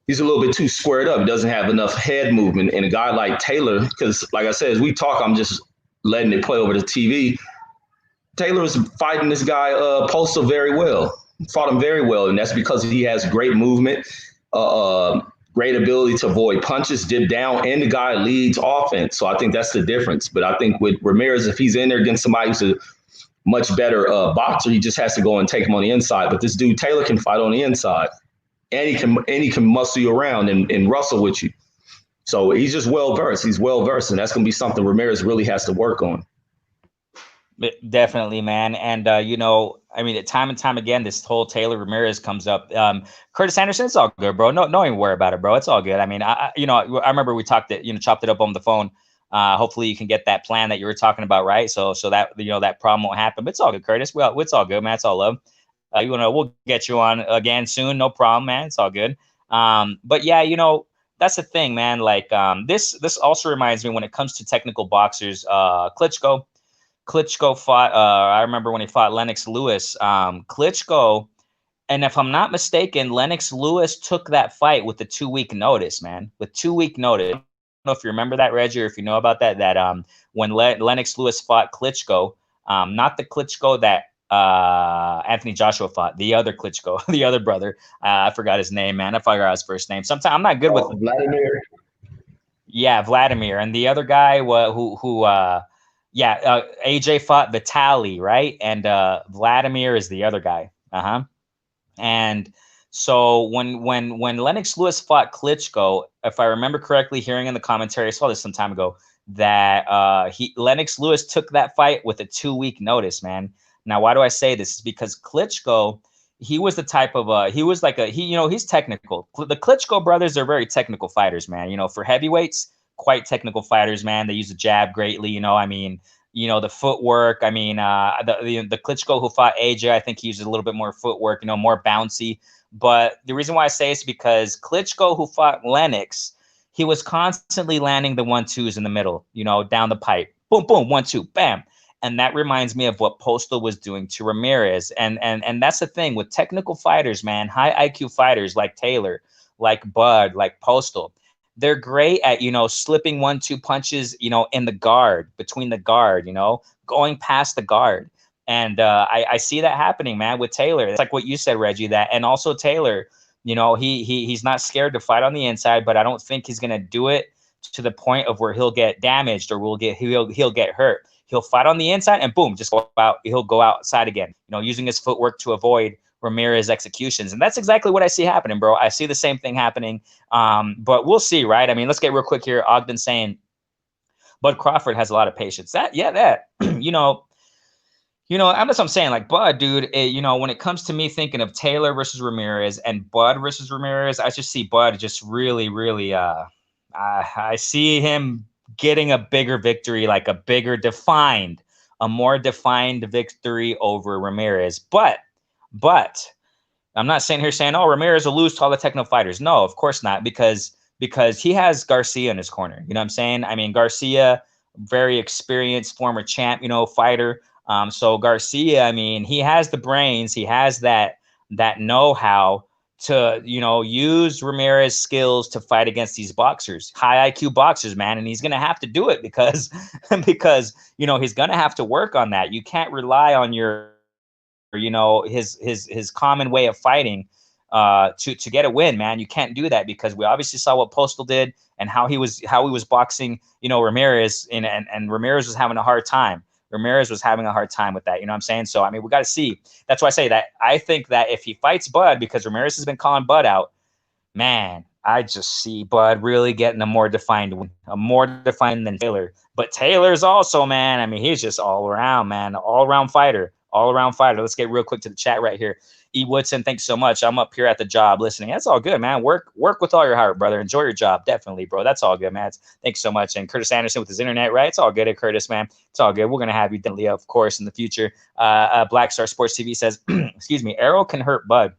he's a little bit too squared up. He doesn't have enough head movement. And a guy like Taylor, because like I said, as we talk, I'm just letting it play over the TV. Taylor is fighting this guy Postol very well. Fought him very well, and that's because he has great movement, great ability to avoid punches, dip down, and the guy leads offense. So I think that's the difference. But I think with Ramirez, if he's in there against somebody who's a much better boxer, he just has to go and take him on the inside. But this dude Taylor can fight on the inside, and he can muscle you around and wrestle with you. So he's just well versed. He's well versed, and that's going to be something Ramirez really has to work on. Definitely, man. And, I mean, time and time again, this whole Taylor Ramirez comes up. Kurtis Anderson, it's all good, bro. No, don't even worry about it, bro. It's all good. I mean, I remember we chopped it up on the phone. Hopefully you can get that plan that you were talking about, right? So that, that problem won't happen, but it's all good, Kurtis. Well, it's all good, man. It's all love. We'll get you on again soon. No problem, man. It's all good. But yeah, that's the thing, man. Like, this also reminds me when it comes to technical boxers, Klitschko fought, I remember when he fought Lennox Lewis, Klitschko, and if I'm not mistaken, Lennox Lewis took that fight with a 2-week notice, man, with 2-week notice. I don't know if you remember that, Reggie, or if you know about that when Lennox Lewis fought Klitschko, not the Klitschko that Anthony Joshua fought, the other Klitschko, the other brother, I forgot his name, man. I forgot his first name. Sometimes I'm not good with Vladimir. Yeah, Vladimir, and the other guy AJ fought Vitaly, right? And Vladimir is the other guy. And so when Lennox Lewis fought Klitschko, if I remember correctly, hearing in the commentary, I saw this some time ago, that Lennox Lewis took that fight with a 2-week notice, man. Now, why do I say this? Is because Klitschko, he was the type of he's technical. The Klitschko brothers are very technical fighters, man. For heavyweights, quite technical fighters, man. They use the jab greatly, the footwork. I mean, the Klitschko who fought AJ, I think he uses a little bit more footwork, more bouncy. But the reason why I say is because Klitschko who fought Lennox, he was constantly landing the 1-2s in the middle, down the pipe. Boom, boom, 1-2, bam. And that reminds me of what Postol was doing to Ramirez. And that's the thing with technical fighters, man, high IQ fighters like Taylor, like Bud, like Postol. They're great at, slipping 1-2 punches, in the guard, between the guard, going past the guard. And I see that happening, man, with Taylor. It's like what you said, Reggie, and also Taylor, he's not scared to fight on the inside, but I don't think he's going to do it to the point of where he'll get damaged or he'll get hurt. He'll fight on the inside and boom, just go out. He'll go outside again, using his footwork to avoid Ramirez executions. And that's exactly what I see happening, bro. I see the same thing happening. But we'll see, right? I mean, let's get real quick here. Ogden saying Bud Crawford has a lot of patience. I'm that's what I'm saying. Like Bud, dude, when it comes to me thinking of Taylor versus Ramirez and Bud versus Ramirez, I just see Bud just really, really, I see him getting a bigger victory, like a more defined victory over Ramirez. But I'm not saying oh, Ramirez will lose to all the techno fighters. No, of course not, because he has Garcia in his corner. You know what I'm saying? I mean, Garcia, very experienced former champ, fighter. So Garcia, I mean, he has the brains, he has that know-how to, use Ramirez skills to fight against these boxers, high IQ boxers, man. And he's going to have to do it because he's going to have to work on that. You can't rely on his common way of fighting to get a win, man. You can't do that because we obviously saw what Postol did and how he was boxing, Ramirez, and Ramirez was having a hard time. Ramirez was having a hard time with that. You know what I'm saying? So, I mean, we got to see. That's why I say that I think that if he fights Bud, because Ramirez has been calling Bud out, man, I just see Bud really getting a more defined than Taylor. But Taylor's also, man, I mean, he's just all around, man, all around fighter. Let's get real quick to the chat right here. E. Woodson, thanks so much. I'm up here at the job listening. That's all good, man. Work with all your heart, brother. Enjoy your job. Definitely, bro. That's all good, man. Thanks so much. And Kurtis Anderson with his internet, right? It's all good, Curtis, man. It's all good. We're going to have you definitely, of course, in the future. Black Star Sports TV says, excuse me, Arrow can hurt Bud,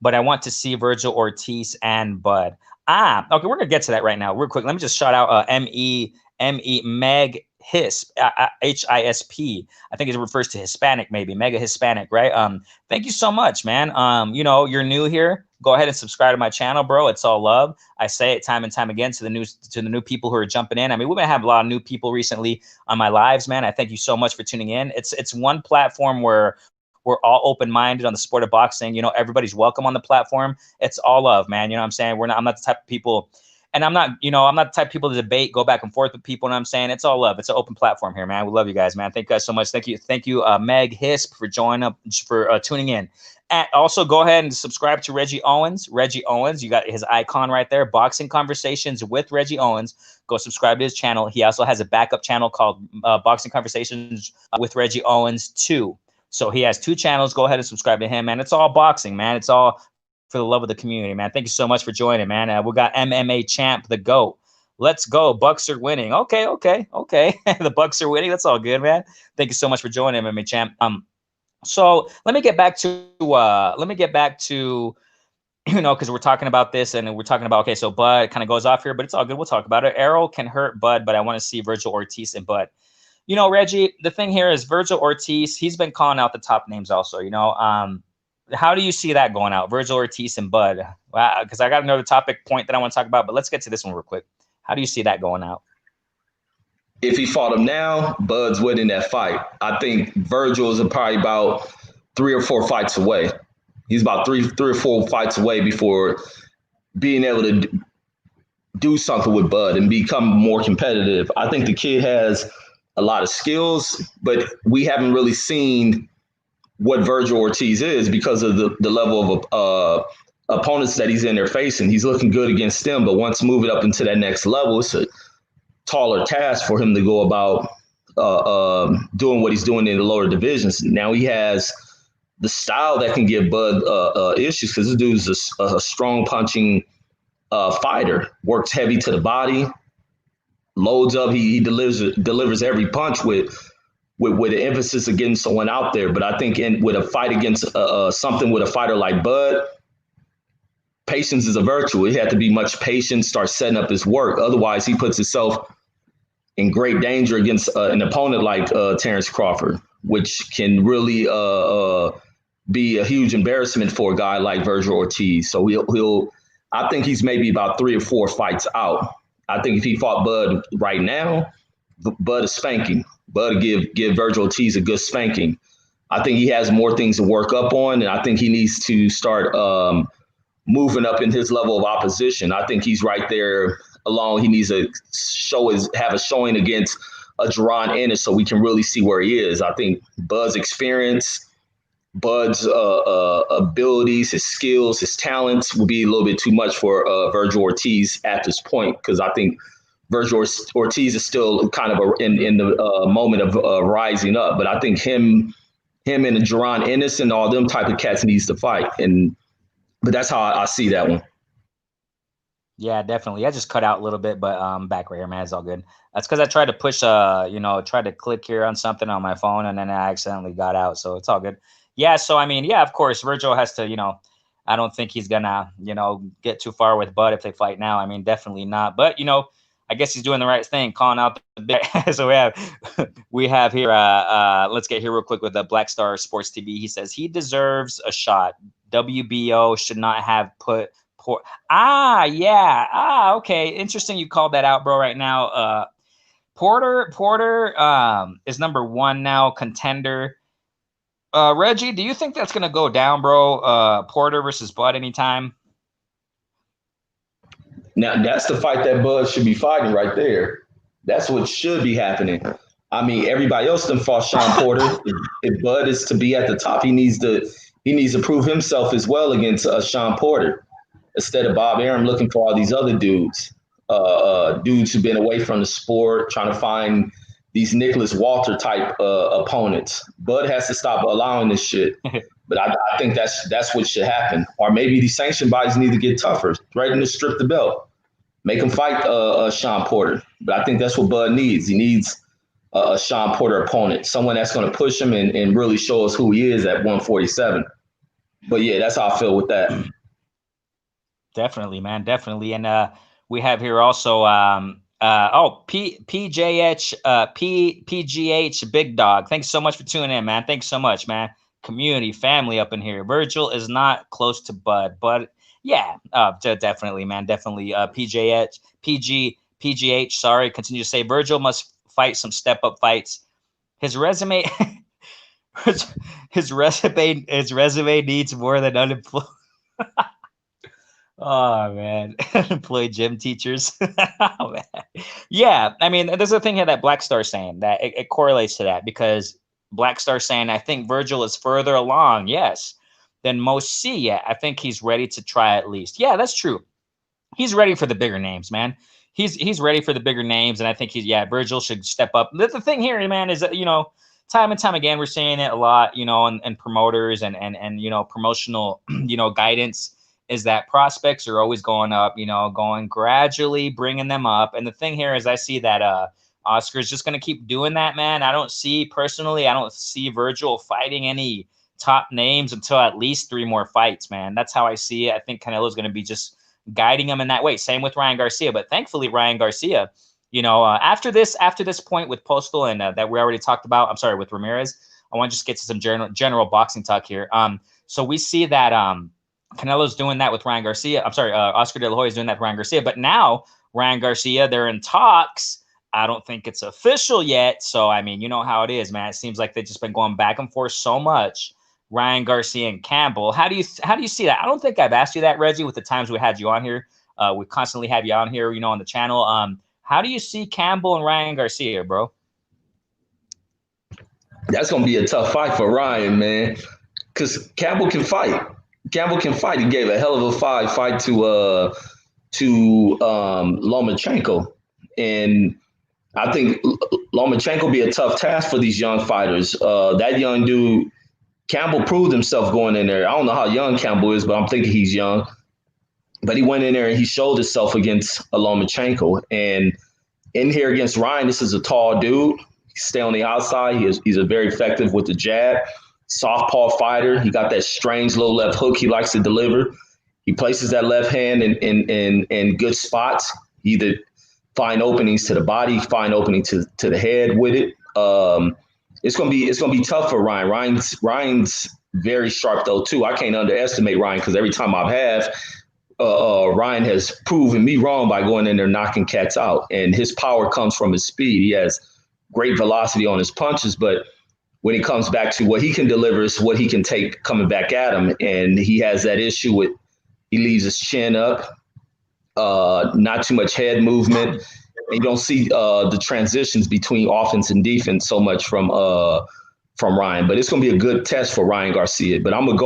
but I want to see Virgil Ortiz and Bud. Okay, we're going to get to that right now real quick. Let me just shout out M.E. Meg Hisp, Hisp. I think it refers to Hispanic, maybe Mega Hispanic, right? Thank you so much, man. You're new here. Go ahead and subscribe to my channel, bro. It's all love. I say it time and time again to the new people who are jumping in. I mean, we've been having a lot of new people recently on my lives, man. I thank you so much for tuning in. It's one platform where We're all open-minded on the sport of boxing. You know, everybody's welcome on the platform. It's all love, man. You know what I'm saying? I'm not the type of people, and I'm not the type of people to debate, go back and forth with people. You know what I'm saying? It's all love. It's an open platform here, man. We love you guys, man. Thank you guys so much. Thank you, Meg Hisp, for joining up, for tuning in. And also, go ahead and subscribe to Reggie Owens. Reggie Owens, you got his icon right there. Boxing Conversations with Reggie Owens. Go subscribe to his channel. He also has a backup channel called Boxing Conversations with Reggie Owens 2. So he has 2 channels. Go ahead and subscribe to him, man. It's all boxing, man. It's all for the love of the community, man. Thank you so much for joining, man. We got MMA champ, the GOAT. Let's go. Bucks are winning. Okay. The Bucks are winning. That's all good, man. Thank you so much for joining, MMA champ. So let me get back to you know, because we're talking about this and we're talking about, okay, so Bud kind of goes off here, but it's all good. We'll talk about it. Errol can hurt Bud, but I want to see Virgil Ortiz and Bud. You know, Reggie, the thing here is Virgil Ortiz, he's been calling out the top names also, you know. How do you see that going out, Virgil Ortiz and Bud? Wow, because I got another topic point that I want to talk about, but let's get to this one real quick. How do you see that going out? If he fought him now, Bud's winning that fight. I think Virgil is probably about 3 or 4 fights away. He's about three or 4 fights away before being able to do something with Bud and become more competitive. I think the kid has a lot of skills, but we haven't really seen what Virgil Ortiz is because of the level of opponents that he's in there facing. He's looking good against them, but once moving up into that next level, it's a taller task for him to go about doing what he's doing in the lower divisions. Now he has the style that can give Bud issues because this dude's a strong punching fighter, works heavy to the body, loads up. He delivers every punch with an emphasis of getting someone out there. But I think with a fight against something with a fighter like Bud, patience is a virtue. He had to be much patient, start setting up his work. Otherwise, he puts himself in great danger against an opponent like Terrence Crawford, which can really be a huge embarrassment for a guy like Virgil Ortiz. So I think he's maybe about 3 or 4 fights out. I think if he fought Bud right now, Bud is spanking. Bud give Virgil Ortiz a good spanking. I think he has more things to work up on, and I think he needs to start moving up in his level of opposition. I think he's right there alone. He needs to have a showing against a Jaron Ennis so we can really see where he is. I think Bud's experience, Bud's abilities, his skills, his talents will be a little bit too much for Virgil Ortiz at this point, because I think Virgil Ortiz is still kind of in the moment of rising up. But I think him and Jaron Ennis and all them type of cats needs to fight. But that's how I see that one. Yeah, definitely. I just cut out a little bit, but back right here, man. It's all good. That's because I tried to push, tried to click here on something on my phone, and then I accidentally got out. So it's all good. Yeah. So, I mean, yeah, of course, Virgil has to, I don't think he's going to, get too far with Bud if they fight now. I mean, definitely not. But, I guess he's doing the right thing, calling out the bit. So we have here, let's get here real quick with the Black Star Sports TV. He says he deserves a shot. WBO should not have put okay. Interesting you called that out, bro, right now. Porter is number 1 now, contender. Reggie, do you think that's going to go down, bro? Porter versus Bud anytime? Now, that's the fight that Bud should be fighting right there. That's what should be happening. I mean, everybody else done fought Sean Porter. If Bud is to be at the top, he needs to prove himself as well against Sean Porter, instead of Bob Arum looking for all these other dudes who've been away from the sport, trying to find these Nicholas Walter type opponents. Bud has to stop allowing this shit. But I think that's what should happen. Or maybe these sanction bodies need to get tougher, threaten to strip the belt, make him fight Sean Porter. But I think that's what Bud needs. He needs a Sean Porter opponent, someone that's going to push him and really show us who he is at 147. But yeah, that's how I feel with that. Definitely, man. Definitely. And we have here also PGH Big Dog. Thanks so much for tuning in, man. Thanks so much, man. Community, family up in here. Virgil is not close to Bud, but yeah, definitely, man. Definitely. PGH, sorry. Continue to say Virgil must fight some step up fights. His resume his resume needs more than unemployed. Oh man, employed gym teachers. Oh, man. Yeah, I mean, there's a thing here that Black Star's saying that it correlates to that because Black Star's saying I think Virgil is further along, yes, than most see yet. I think he's ready to try at least. Yeah, that's true. He's ready for the bigger names, man. He's ready for the bigger names, and I think Virgil should step up. The thing here, man, is that time and time again we're seeing it a lot, and promoters and promotional guidance is that prospects are always going up, going gradually bringing them up. And the thing here is I see that Oscar's just going to keep doing that, man. I don't see Virgil fighting any top names until at least 3 more fights, man. That's how I see it. I think Canelo's going to be just guiding him in that way. Same with Ryan Garcia, but thankfully Ryan Garcia, after this point with Postol and that we already talked about, I'm sorry, with Ramirez, I want to just get to some general boxing talk here. So we see that Canelo's doing that with Ryan Garcia. I'm sorry, Oscar De La Hoya is doing that with Ryan Garcia. But now Ryan Garcia, they're in talks. I don't think it's official yet. So, I mean, you know how it is, man. It seems like they've just been going back and forth so much. Ryan Garcia and Campbell. How do you see that? I don't think I've asked you that, Reggie, with the times we had you on here. We constantly have you on here, on the channel. How do you see Campbell and Ryan Garcia, bro? That's going to be a tough fight for Ryan, man, because Campbell can fight. He gave a hell of a fight to Lomachenko, and I think Lomachenko be a tough task for these young fighters. That young dude, Campbell, proved himself going in there. I don't know how young Campbell is, but I'm thinking he's young. But he went in there and he showed himself against Lomachenko. And in here against Ryan, this is a tall dude. He stay on the outside. He's a very effective with the jab. Southpaw fighter. He got that strange low left hook he likes to deliver. He places that left hand in good spots. Either find openings to the body, find opening to the head with it. It's gonna be tough for Ryan. Ryan's very sharp though too. I can't underestimate Ryan because every time Ryan has proven me wrong by going in there knocking cats out. And his power comes from his speed. He has great velocity on his punches, but when it comes back to what he can deliver is what he can take coming back at him. And he has that issue with he leaves his chin up, not too much head movement. And you don't see the transitions between offense and defense so much from Ryan. But it's going to be a good test for Ryan Garcia. But I'm gonna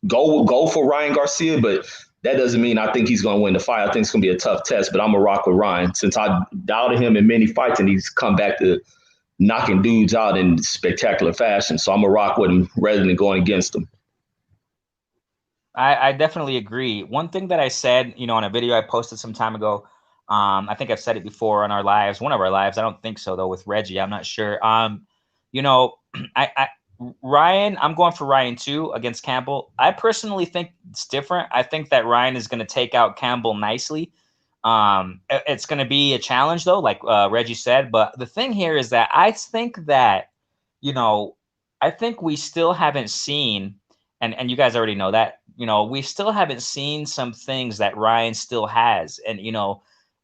go for Ryan Garcia, but that doesn't mean I think he's going to win the fight. I think it's going to be a tough test, but I'm going to rock with Ryan since I doubted him in many fights and he's come back to knocking dudes out in spectacular fashion. So I'm going to rock with him rather than going against him. I definitely agree. One thing that I said, in a video I posted some time ago, I think I've said it before on our lives, one of our lives. I don't think so, though, with Reggie. I'm not sure. Ryan, I'm going for Ryan too against Campbell. I personally think it's different. I think that Ryan is going to take out Campbell nicely. It's going to be a challenge though, like Reggie said. But the thing here is that I think that, I think we still haven't seen, and you guys already know that, we still haven't seen some things that Ryan still has. And,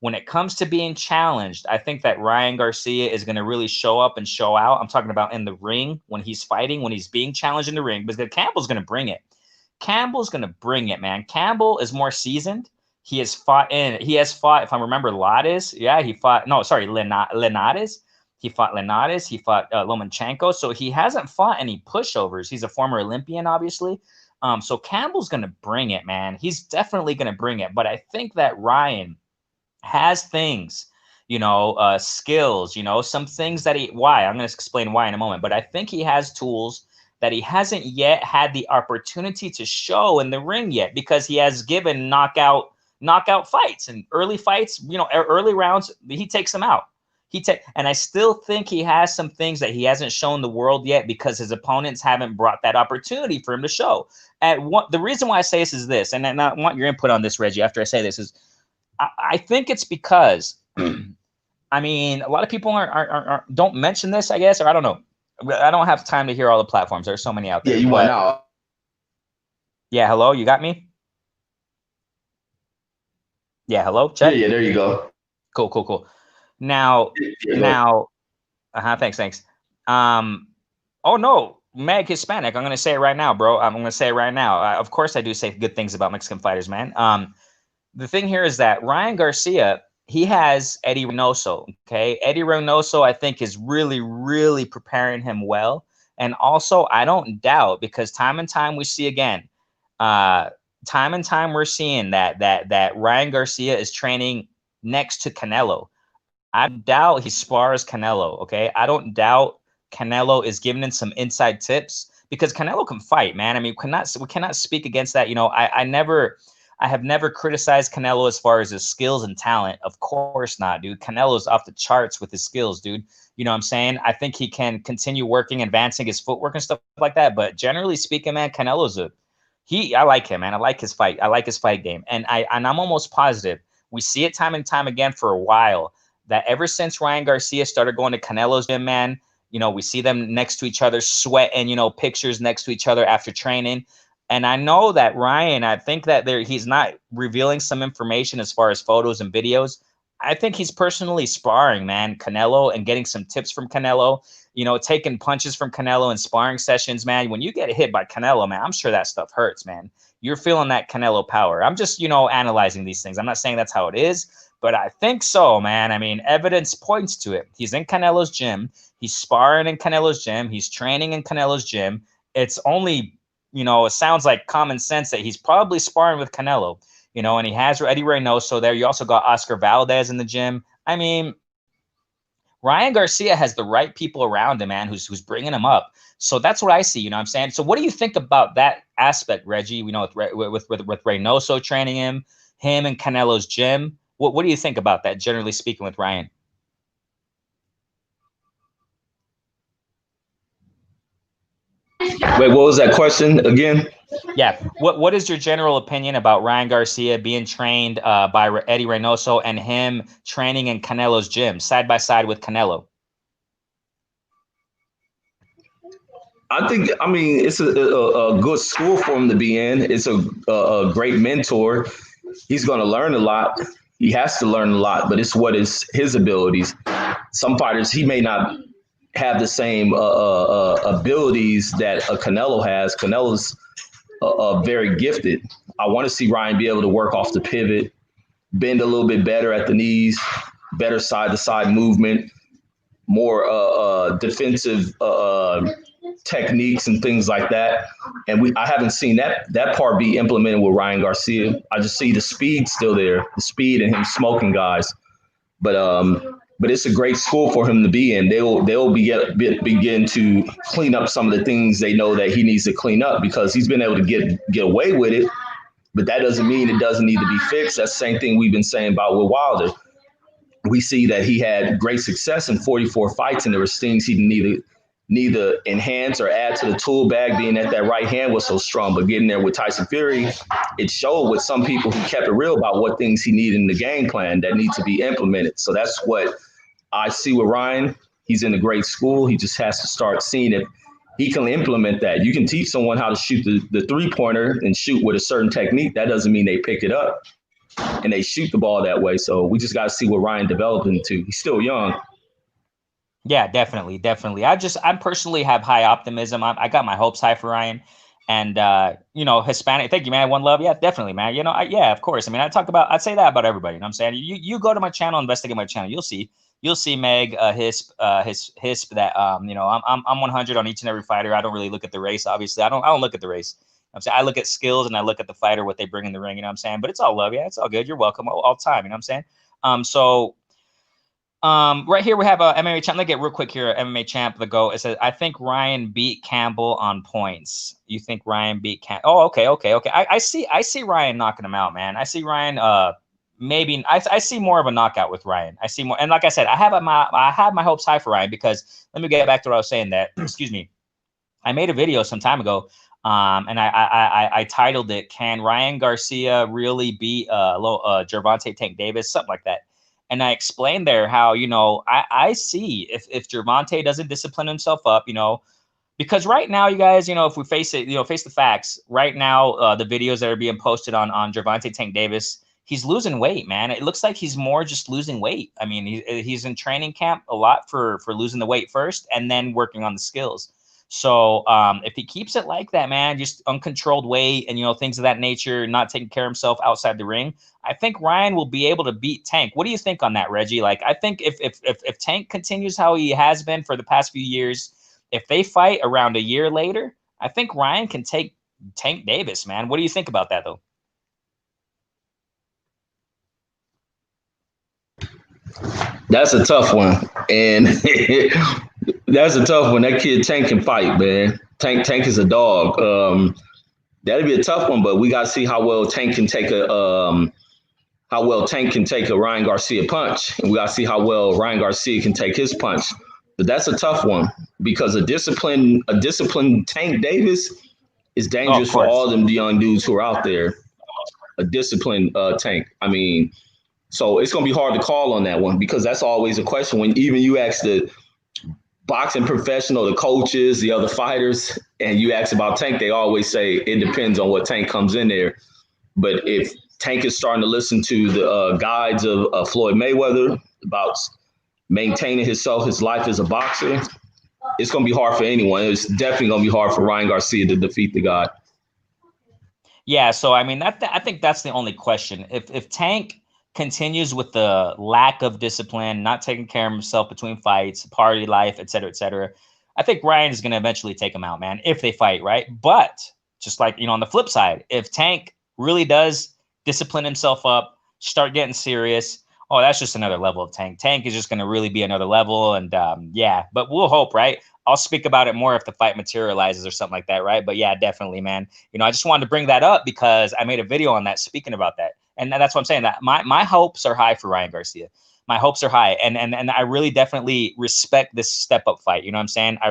when it comes to being challenged, I think that Ryan Garcia is going to really show up and show out. I'm talking about in the ring when he's fighting, when he's being challenged in the ring, because Campbell's going to bring it. Campbell's going to bring it, man. Campbell is more seasoned. He has fought, if I remember, Linares. Yeah, Linares. He fought Linares. He fought Lomachenko. So he hasn't fought any pushovers. He's a former Olympian, obviously. So Campbell's going to bring it, man. He's definitely going to bring it. But I think that Ryan has things, skills, some things that I'm going to explain why in a moment, but I think he has tools that he hasn't yet had the opportunity to show in the ring yet, because he has given knockout fights and early fights, early rounds, he takes them out. And I still think he has some things that he hasn't shown the world yet because his opponents haven't brought that opportunity for him to show. The reason why I say this is this, and I want your input on this, Reggie, after I say this, is I think it's because, I mean, a lot of people don't mention this, I guess, or I don't know. I don't have time to hear all the platforms. There's so many out there. Yeah, you went out. Yeah, hello, you got me? Yeah, hello, check. Yeah, there you go. Cool. Now, thanks. Oh no, Meg Hispanic. I'm gonna say it right now, bro. I'm gonna say it right now. Of course, I do say good things about Mexican fighters, man. The thing here is that Ryan Garcia, he has Eddie Reynoso. Okay, Eddie Reynoso, I think, is really, really preparing him well. And also, I don't doubt, because time and time we see again, uh, time and time we're seeing that Ryan Garcia is training next to Canelo. I don't doubt he spars Canelo. Okay, I don't doubt Canelo is giving him some inside tips, because Canelo can fight, man. I mean, we cannot speak against that. I have never criticized Canelo as far as his skills and talent. Of course not, dude. Canelo's off the charts with his skills, dude. You know what I'm saying? I think he can continue working, advancing his footwork and stuff like that. But generally speaking, man, I like him, man. I like his fight. I like his fight game. And I'm almost positive we see it time and time again for a while that ever since Ryan Garcia started going to Canelo's gym, man, we see them next to each other, sweating, pictures next to each other after training. And I know that Ryan, I think that he's not revealing some information as far as photos and videos. I think he's personally sparring, man, Canelo, and getting some tips from Canelo, taking punches from Canelo in sparring sessions, man. When you get hit by Canelo, man, I'm sure that stuff hurts, man. You're feeling that Canelo power. I'm just, analyzing these things. I'm not saying that's how it is, but I think so, man. I mean, evidence points to it. He's in Canelo's gym. He's sparring in Canelo's gym. He's training in Canelo's gym. It's only, it sounds like common sense that he's probably sparring with Canelo, and he has Eddie Reynoso there. You also got Oscar Valdez in the gym. I mean, Ryan Garcia has the right people around him, man, who's bringing him up. So that's what I see. You know what I'm saying? So what do you think about that aspect, Reggie? With Reynoso training him and Canelo's gym. What do you think about that, generally speaking, with Ryan? Wait, what was that question again? Yeah. What is your general opinion about Ryan Garcia being trained by Eddie Reynoso and him training in Canelo's gym side by side with Canelo? I mean, it's a good school for him to be in. It's a great mentor. He's going to learn a lot. He has to learn a lot, but it's what is his abilities. Some fighters, he may not have the same abilities that a Canelo has. Canelo's very gifted. I want to see Ryan be able to work off the pivot, bend a little bit better at the knees, better side to side movement, more defensive techniques and things like that. And I haven't seen that part be implemented with Ryan Garcia. I just see the speed still there, the speed and him smoking guys. But it's a great school for him to be in. They'll begin to clean up some of the things they know that he needs to clean up, because he's been able to get away with it. But that doesn't mean it doesn't need to be fixed. That's the same thing we've been saying about Will Wilder. We see that he had great success in 44 fights, and there was things he neither enhance or add to the tool bag, being that right hand was so strong. But getting there with Tyson Fury, it showed with some people who kept it real about what things he needed in the game plan that need to be implemented. So that's what I see with Ryan. He's in a great school. He just has to start seeing if he can implement that. You can teach someone how to shoot the three-pointer and shoot with a certain technique. That doesn't mean they pick it up and they shoot the ball that way. So we just got to see what Ryan developed into. He's still young. Yeah, definitely, definitely. I personally have high optimism. I got my hopes high for Ryan, and Hispanic. Thank you, man. One love. Yeah, definitely, man. Yeah, of course. I mean, I'd say that about everybody. You know what I'm saying? You go to my channel, investigate my channel. You'll see Meg, Hisp that I'm 100 on each and every fighter. I don't really look at the race. Obviously, I don't look at the race. I'm saying I look at skills and I look at the fighter, what they bring in the ring. You know what I'm saying? But it's all love. Yeah, it's all good. You're welcome all time. You know what I'm saying? So right here we have a MMA champ. Let me get real quick here. MMA champ, the GOAT. It says, I think Ryan beat Campbell on points. You think Ryan beat Campbell? Oh, okay. I see Ryan knocking him out, man. I see Ryan. Maybe I see more of a knockout with Ryan. I see more, and like I said, I have my hopes high for Ryan, because let me get back to what I was saying. That excuse me, I made a video some time ago. And I titled it, "Can Ryan Garcia really beat Gervonta Tank Davis?" Something like that. And I explained there how, I see if Gervonta doesn't discipline himself up, because right now, you guys, if we face it, face the facts. Right now, the videos that are being posted on Gervonta Tank Davis, he's losing weight, man. It looks like he's more just losing weight. I mean, he's in training camp a lot for losing the weight first, and then working on the skills. So if he keeps it like that, man, just uncontrolled weight and, you know, things of that nature, not taking care of himself outside the ring, I think Ryan will be able to beat Tank. What do you think on that, Reggie? Like, I think if Tank continues how he has been for the past few years, if they fight around a year later, I think Ryan can take Tank Davis, man. What do you think about that, though? That's a tough one, and that's a tough one. That kid Tank can fight, man. Tank is a dog. That'd be a tough one, but we got to see how well Tank can take a Ryan Garcia punch, and we got to see how well Ryan Garcia can take his punch. But that's a tough one because a disciplined Tank Davis is Oh, of dangerous for course. all them young dudes who are out there. A disciplined Tank. I mean, so it's gonna be hard to call on that one because that's always a question when even you ask the boxing professional, the coaches, the other fighters, and you ask about Tank, they always say it depends on what Tank comes in there. But if Tank is starting to listen to the guides of Floyd Mayweather about maintaining himself, his life as a boxer, it's going to be hard for anyone. It's definitely going to be hard for Ryan Garcia to defeat the guy. Yeah, so I mean I think that's the only question. If Tank continues with the lack of discipline, not taking care of himself between fights, party life, et cetera, I think Ryan is going to eventually take him out, man, if they fight, right? But just like, you know, on the flip side, if Tank really does discipline himself up, start getting serious, oh, that's just another level of Tank. Tank is just going to really be another level, and yeah, but we'll hope, right? I'll speak about it more if the fight materializes or something like that, right? But yeah, definitely, man. You know, I just wanted to bring that up because I made a video on that speaking about that. And that's what I'm saying, that my hopes are high for Ryan Garcia. My hopes are high. And I really definitely respect this step up fight. You know what I'm saying? I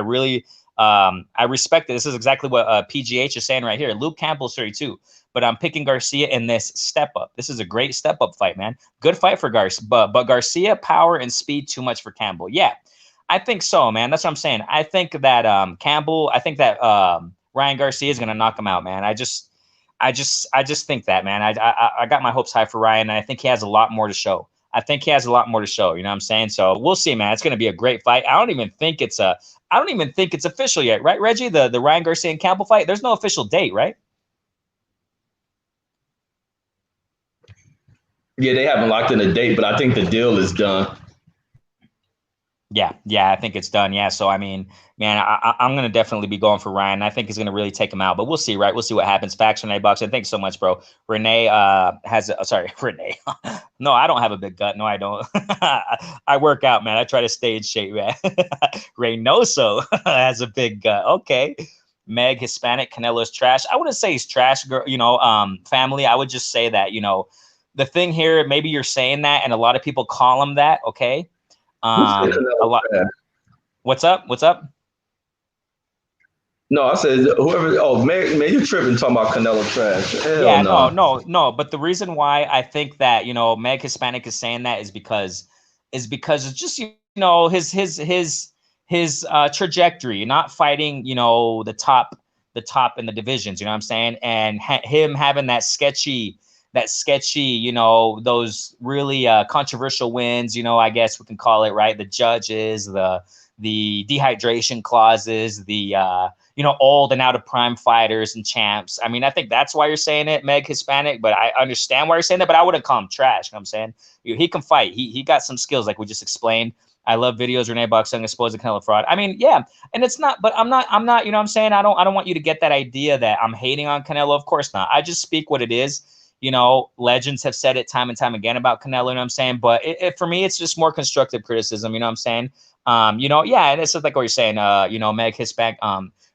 respect it. This is exactly what PGH is saying right here. Luke Campbell's 32, but I'm picking Garcia in this step up. This is a great step up fight, man. Good fight for Garcia, but Garcia, power and speed too much for Campbell. Yeah, I think so, man. That's what I'm saying. I think that Campbell, I think that Ryan Garcia is gonna knock him out, man. I just think that, man. I got my hopes high for Ryan, and I think he has a lot more to show. I think he has a lot more to show. You know what I'm saying? So we'll see, man. It's gonna be a great fight. I don't even think it's official yet, right, Reggie? The Ryan Garcia and Campbell fight. There's no official date, right? Yeah, they haven't locked in a date, but I think the deal is done. Yeah, I think it's done. Yeah, so I mean, man, I'm gonna definitely be going for Ryan. I think he's gonna really take him out, but we'll see, right? We'll see what happens. Facts, Renee Boxing. Thanks so much, bro. Renee has a sorry, Renee. No, I don't have a big gut. No, I don't. I work out, man. I try to stay in shape, man. Reynoso has a big gut. Okay. Meg Hispanic, Canelo's trash. I wouldn't say he's trash, girl. You know, family. I would just say that, you know, the thing here, maybe you're saying that, and a lot of people call him that. Okay. Who's the A Canelo lot. trash? What's up? What's up? No, I said whoever. Oh, man, you're tripping talking about Canelo trash. Hell Yeah, no, no. no, no. But the reason why I think that, you know, Meg Hispanic is saying that is because it's just, you know, his trajectory, not fighting, you know, the top in the divisions, you know what I'm saying? And him having that sketchy, you know, those really controversial wins, you know, I guess we can call it, right? The judges, the dehydration clauses, the you know, old and out of prime fighters and champs. I mean, I think that's why you're saying it, Meg Hispanic, but I understand why you're saying that, but I wouldn't call him trash. You know what I'm saying? He can fight. He got some skills like we just explained. I love videos, Renee Boxing exposing Canelo fraud. I mean, yeah, and it's not, but I'm not, you know what I'm saying? I don't want you to get that idea that I'm hating on Canelo. Of course not. I just speak what it is. You know, legends have said it time and time again about Canelo, you know what I'm saying? But for me, it's just more constructive criticism, you know what I'm saying? You know, yeah, and it's just like what you're saying, you know, Meg Hispanic,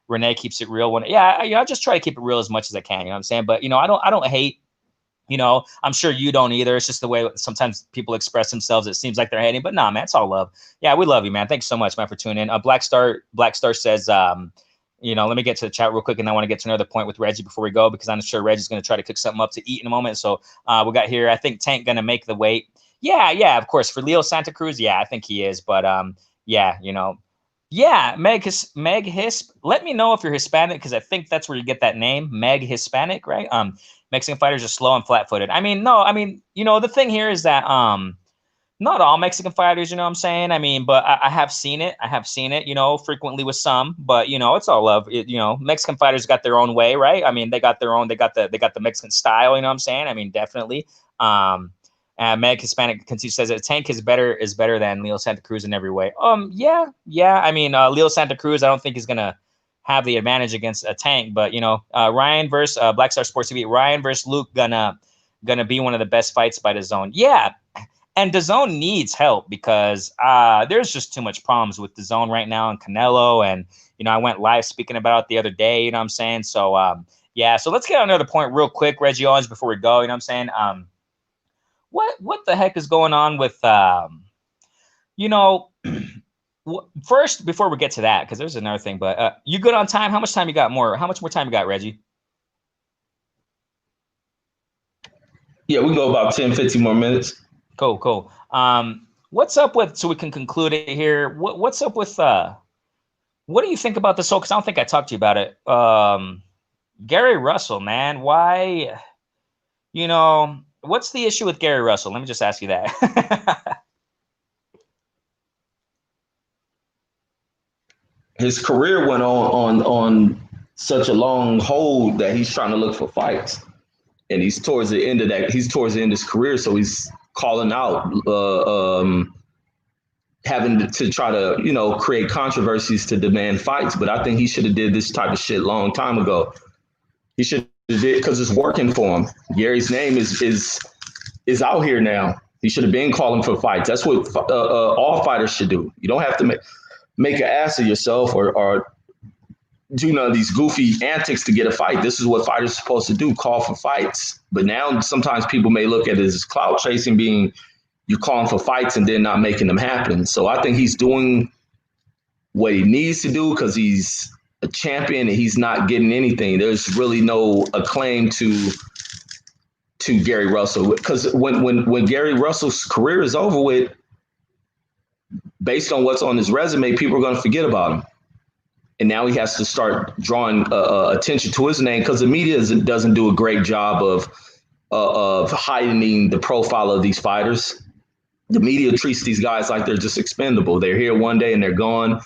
Renee keeps it real when, yeah, you know, I just try to keep it real as much as I can, you know what I'm saying? But, you know, I don't hate, you know, I'm sure you don't either. It's just the way sometimes people express themselves. It seems like they're hating, but nah, man, it's all love. Yeah, we love you, man. Thanks so much, man, for tuning in. Black Star says, you know, let me get to the chat real quick, and I want to get to another point with Reggie before we go, because I'm sure Reggie's going to try to cook something up to eat in a moment. So we got here, I think Tank going to make the weight. Yeah, of course. For Leo Santa Cruz, yeah, I think he is. But yeah, you know, yeah, Meg Hisp. Let me know if you're Hispanic, because I think that's where you get that name, Meg Hispanic, right? Mexican fighters are slow and flat-footed. I mean, no, I mean, you know, the thing here is that not all Mexican fighters, you know what I'm saying? I mean, but I have seen it. I have seen it, you know, frequently with some, but you know, it's all love. You know, Mexican fighters got their own way, right? I mean, they got their own, they got the Mexican style, you know what I'm saying? I mean, definitely. Meg Hispanic says that Tank is better than Leo Santa Cruz in every way. Yeah. I mean, Leo Santa Cruz, I don't think he's gonna have the advantage against a Tank, but you know, Ryan versus Black Star Sports TV, Ryan versus Luke gonna be one of the best fights by DAZN. Yeah. And DAZN needs help because there's just too much problems with DAZN right now and Canelo. And, you know, I went live speaking about it the other day, you know what I'm saying? So, yeah, so let's get on another point real quick, Reggie Owens, before we go, you know what I'm saying? What the heck is going on with, you know, first, before we get to that, because there's another thing, but you good on time? How much time you got more? How much more time you got, Reggie? Yeah, we can go about 10, 15 more minutes. Cool. What's up with, so we can conclude it here, what's up with, what do you think about this whole, because I don't think I talked to you about it, Gary Russell, man, why, you know, what's the issue with Gary Russell? Let me just ask you that. His career went on such a long hold that he's trying to look for fights. And he's towards the end of his career, so he's calling out, having to try to, you know, create controversies to demand fights. But I think he should have did this type of shit a long time ago. He should have did, because it's working for him. Gary's name is out here now. He should have been calling for fights. That's what all fighters should do. You don't have to make an ass of yourself or do none of these goofy antics to get a fight. This is what fighters are supposed to do, call for fights. But now sometimes people may look at it as clout chasing, being you're calling for fights and then not making them happen. So I think he's doing what he needs to do because he's a champion and he's not getting anything. There's really no acclaim to Gary Russell, because when Gary Russell's career is over with, based on what's on his resume, people are going to forget about him. And now he has to start drawing attention to his name because the media doesn't do a great job of heightening the profile of these fighters. The media treats these guys like they're just expendable. They're here one day and they're gone,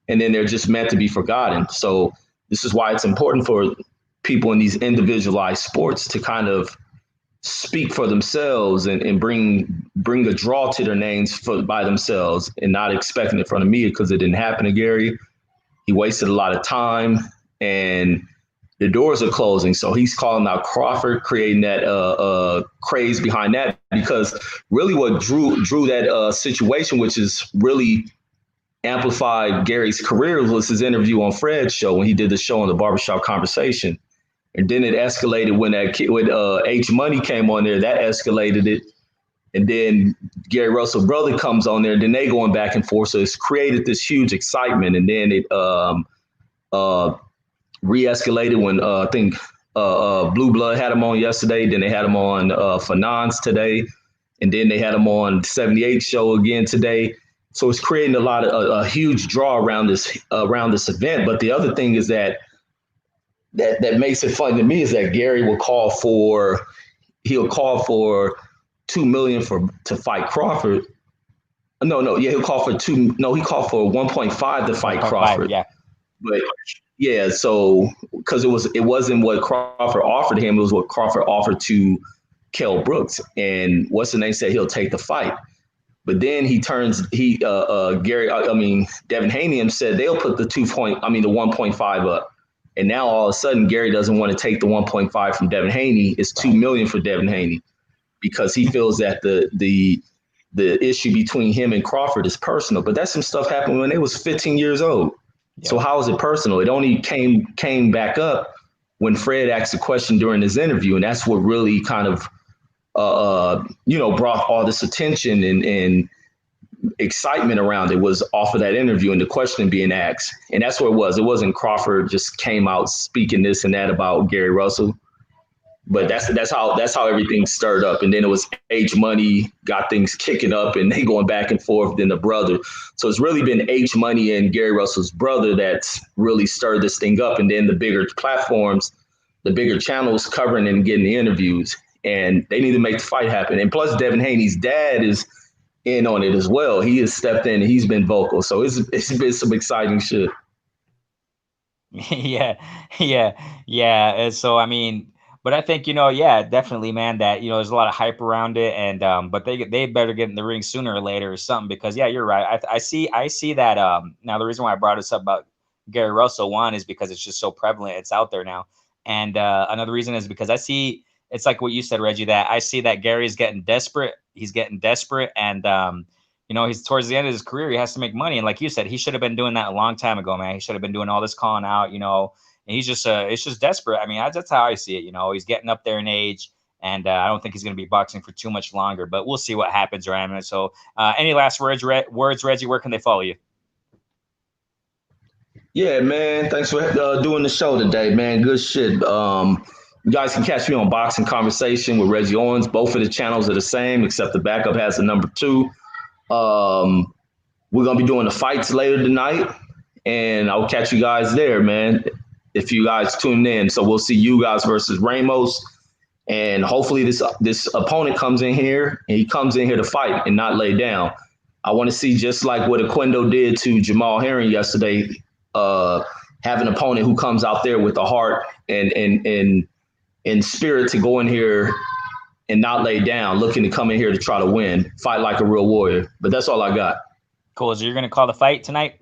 and then they're just meant to be forgotten. So this is why it's important for people in these individualized sports to kind of speak for themselves and bring a draw to their names by themselves and not expecting it from the media, because it didn't happen to Gary. He wasted a lot of time and the doors are closing. So he's calling out Crawford, creating that craze behind that, because really what drew that situation, which is really amplified Gary's career, was his interview on Fred's show when he did the show on the Barbershop Conversation. And then it escalated when H Money came on there. That escalated it. And then Gary Russell's brother comes on there, and then they going back and forth. So it's created this huge excitement. And then it re-escalated when I think Blue Blood had him on yesterday. Then they had him on Finance today. And then they had him on 78 show again today. So it's creating a huge draw around this event. But the other thing is that makes it fun to me is that Gary will call for $2 million to fight Crawford. He'll call for he called for 1.5 to fight Crawford. Yeah. But yeah, so because it wasn't what Crawford offered him, it was what Crawford offered to Kell Brooks. And what's the name said he'll take the fight. But then Devin Haney said they'll put the 1.5 up. And now all of a sudden Gary doesn't want to take the 1.5 from Devin Haney. It's $2 million for Devin Haney, because he feels that the issue between him and Crawford is personal. But that's some stuff happened when they was 15 years old. Yeah. So how is it personal? It only came back up when Fred asked a question during his interview, and that's what really kind of brought all this attention and excitement around it, was off of that interview and the question being asked. And that's what it was. It wasn't Crawford just came out speaking this and that about Gary Russell. But that's how everything stirred up. And then it was H Money got things kicking up and they going back and forth, then the brother. So it's really been H Money and Gary Russell's brother that's really stirred this thing up. And then the bigger platforms, the bigger channels covering and getting the interviews. And they need to make the fight happen. And plus Devin Haney's dad is in on it as well. He has stepped in and he's been vocal. So it's been some exciting shit. Yeah, yeah, yeah. And so I mean, but I think yeah, definitely, man. That there's a lot of hype around it, and but they better get in the ring sooner or later or something because yeah, you're right. I see that. Now the reason why I brought this up about Gary Russell one is because it's just so prevalent. It's out there now, and another reason is because I see it's like what you said, Reggie. That I see that Gary's getting desperate. He's getting desperate, and he's towards the end of his career. He has to make money, and like you said, he should have been doing that a long time ago, man. He should have been doing all this calling out, And he's just, it's just desperate. I mean, that's how I see it. He's getting up there in age, and I don't think he's going to be boxing for too much longer. But we'll see what happens, right? So, any last words, Reggie? Where can they follow you? Yeah, man. Thanks for doing the show today, man. Good shit. You guys can catch me on Boxing Conversation with Reggie Owens. Both of the channels are the same, except the backup has the number 2. We're gonna be doing the fights later tonight, and I'll catch you guys there, man. If you guys tune in, so we'll see you guys versus Ramos, and hopefully this opponent comes in here and he comes in here to fight and not lay down. I want to see just like what Aquendo did to Jamal Herring yesterday. Have an opponent who comes out there with the heart and spirit to go in here and not lay down, looking to come in here to try to win, fight like a real warrior. But that's all I got. Cool. So you're gonna call the fight tonight?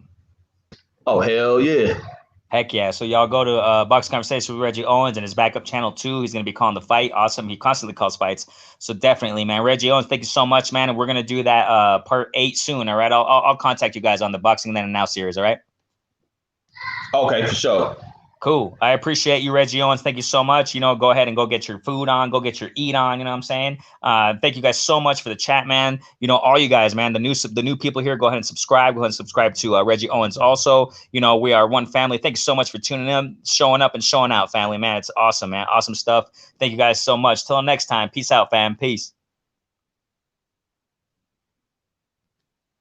Oh, hell yeah. Heck yeah. So y'all go to Boxing Conversation with Reggie Owens and his backup channel too. He's going to be calling the fight. Awesome. He constantly calls fights. So definitely, man. Reggie Owens, thank you so much, man. And we're going to do that part 8 soon. All right. I'll contact you guys on the Boxing Then and Now series. All right. Okay, for sure. Cool. I appreciate you, Reggie Owens. Thank you so much. Go ahead and go get your food on, go get your eat on. You know what I'm saying? Thank you guys so much for the chat, man. All you guys, man, the new people here, go ahead and subscribe. Go ahead and subscribe to Reggie Owens. Also, we are one family. Thank you so much for tuning in, showing up and showing out, family, man. It's awesome, man. Awesome stuff. Thank you guys so much. Till next time. Peace out, fam. Peace.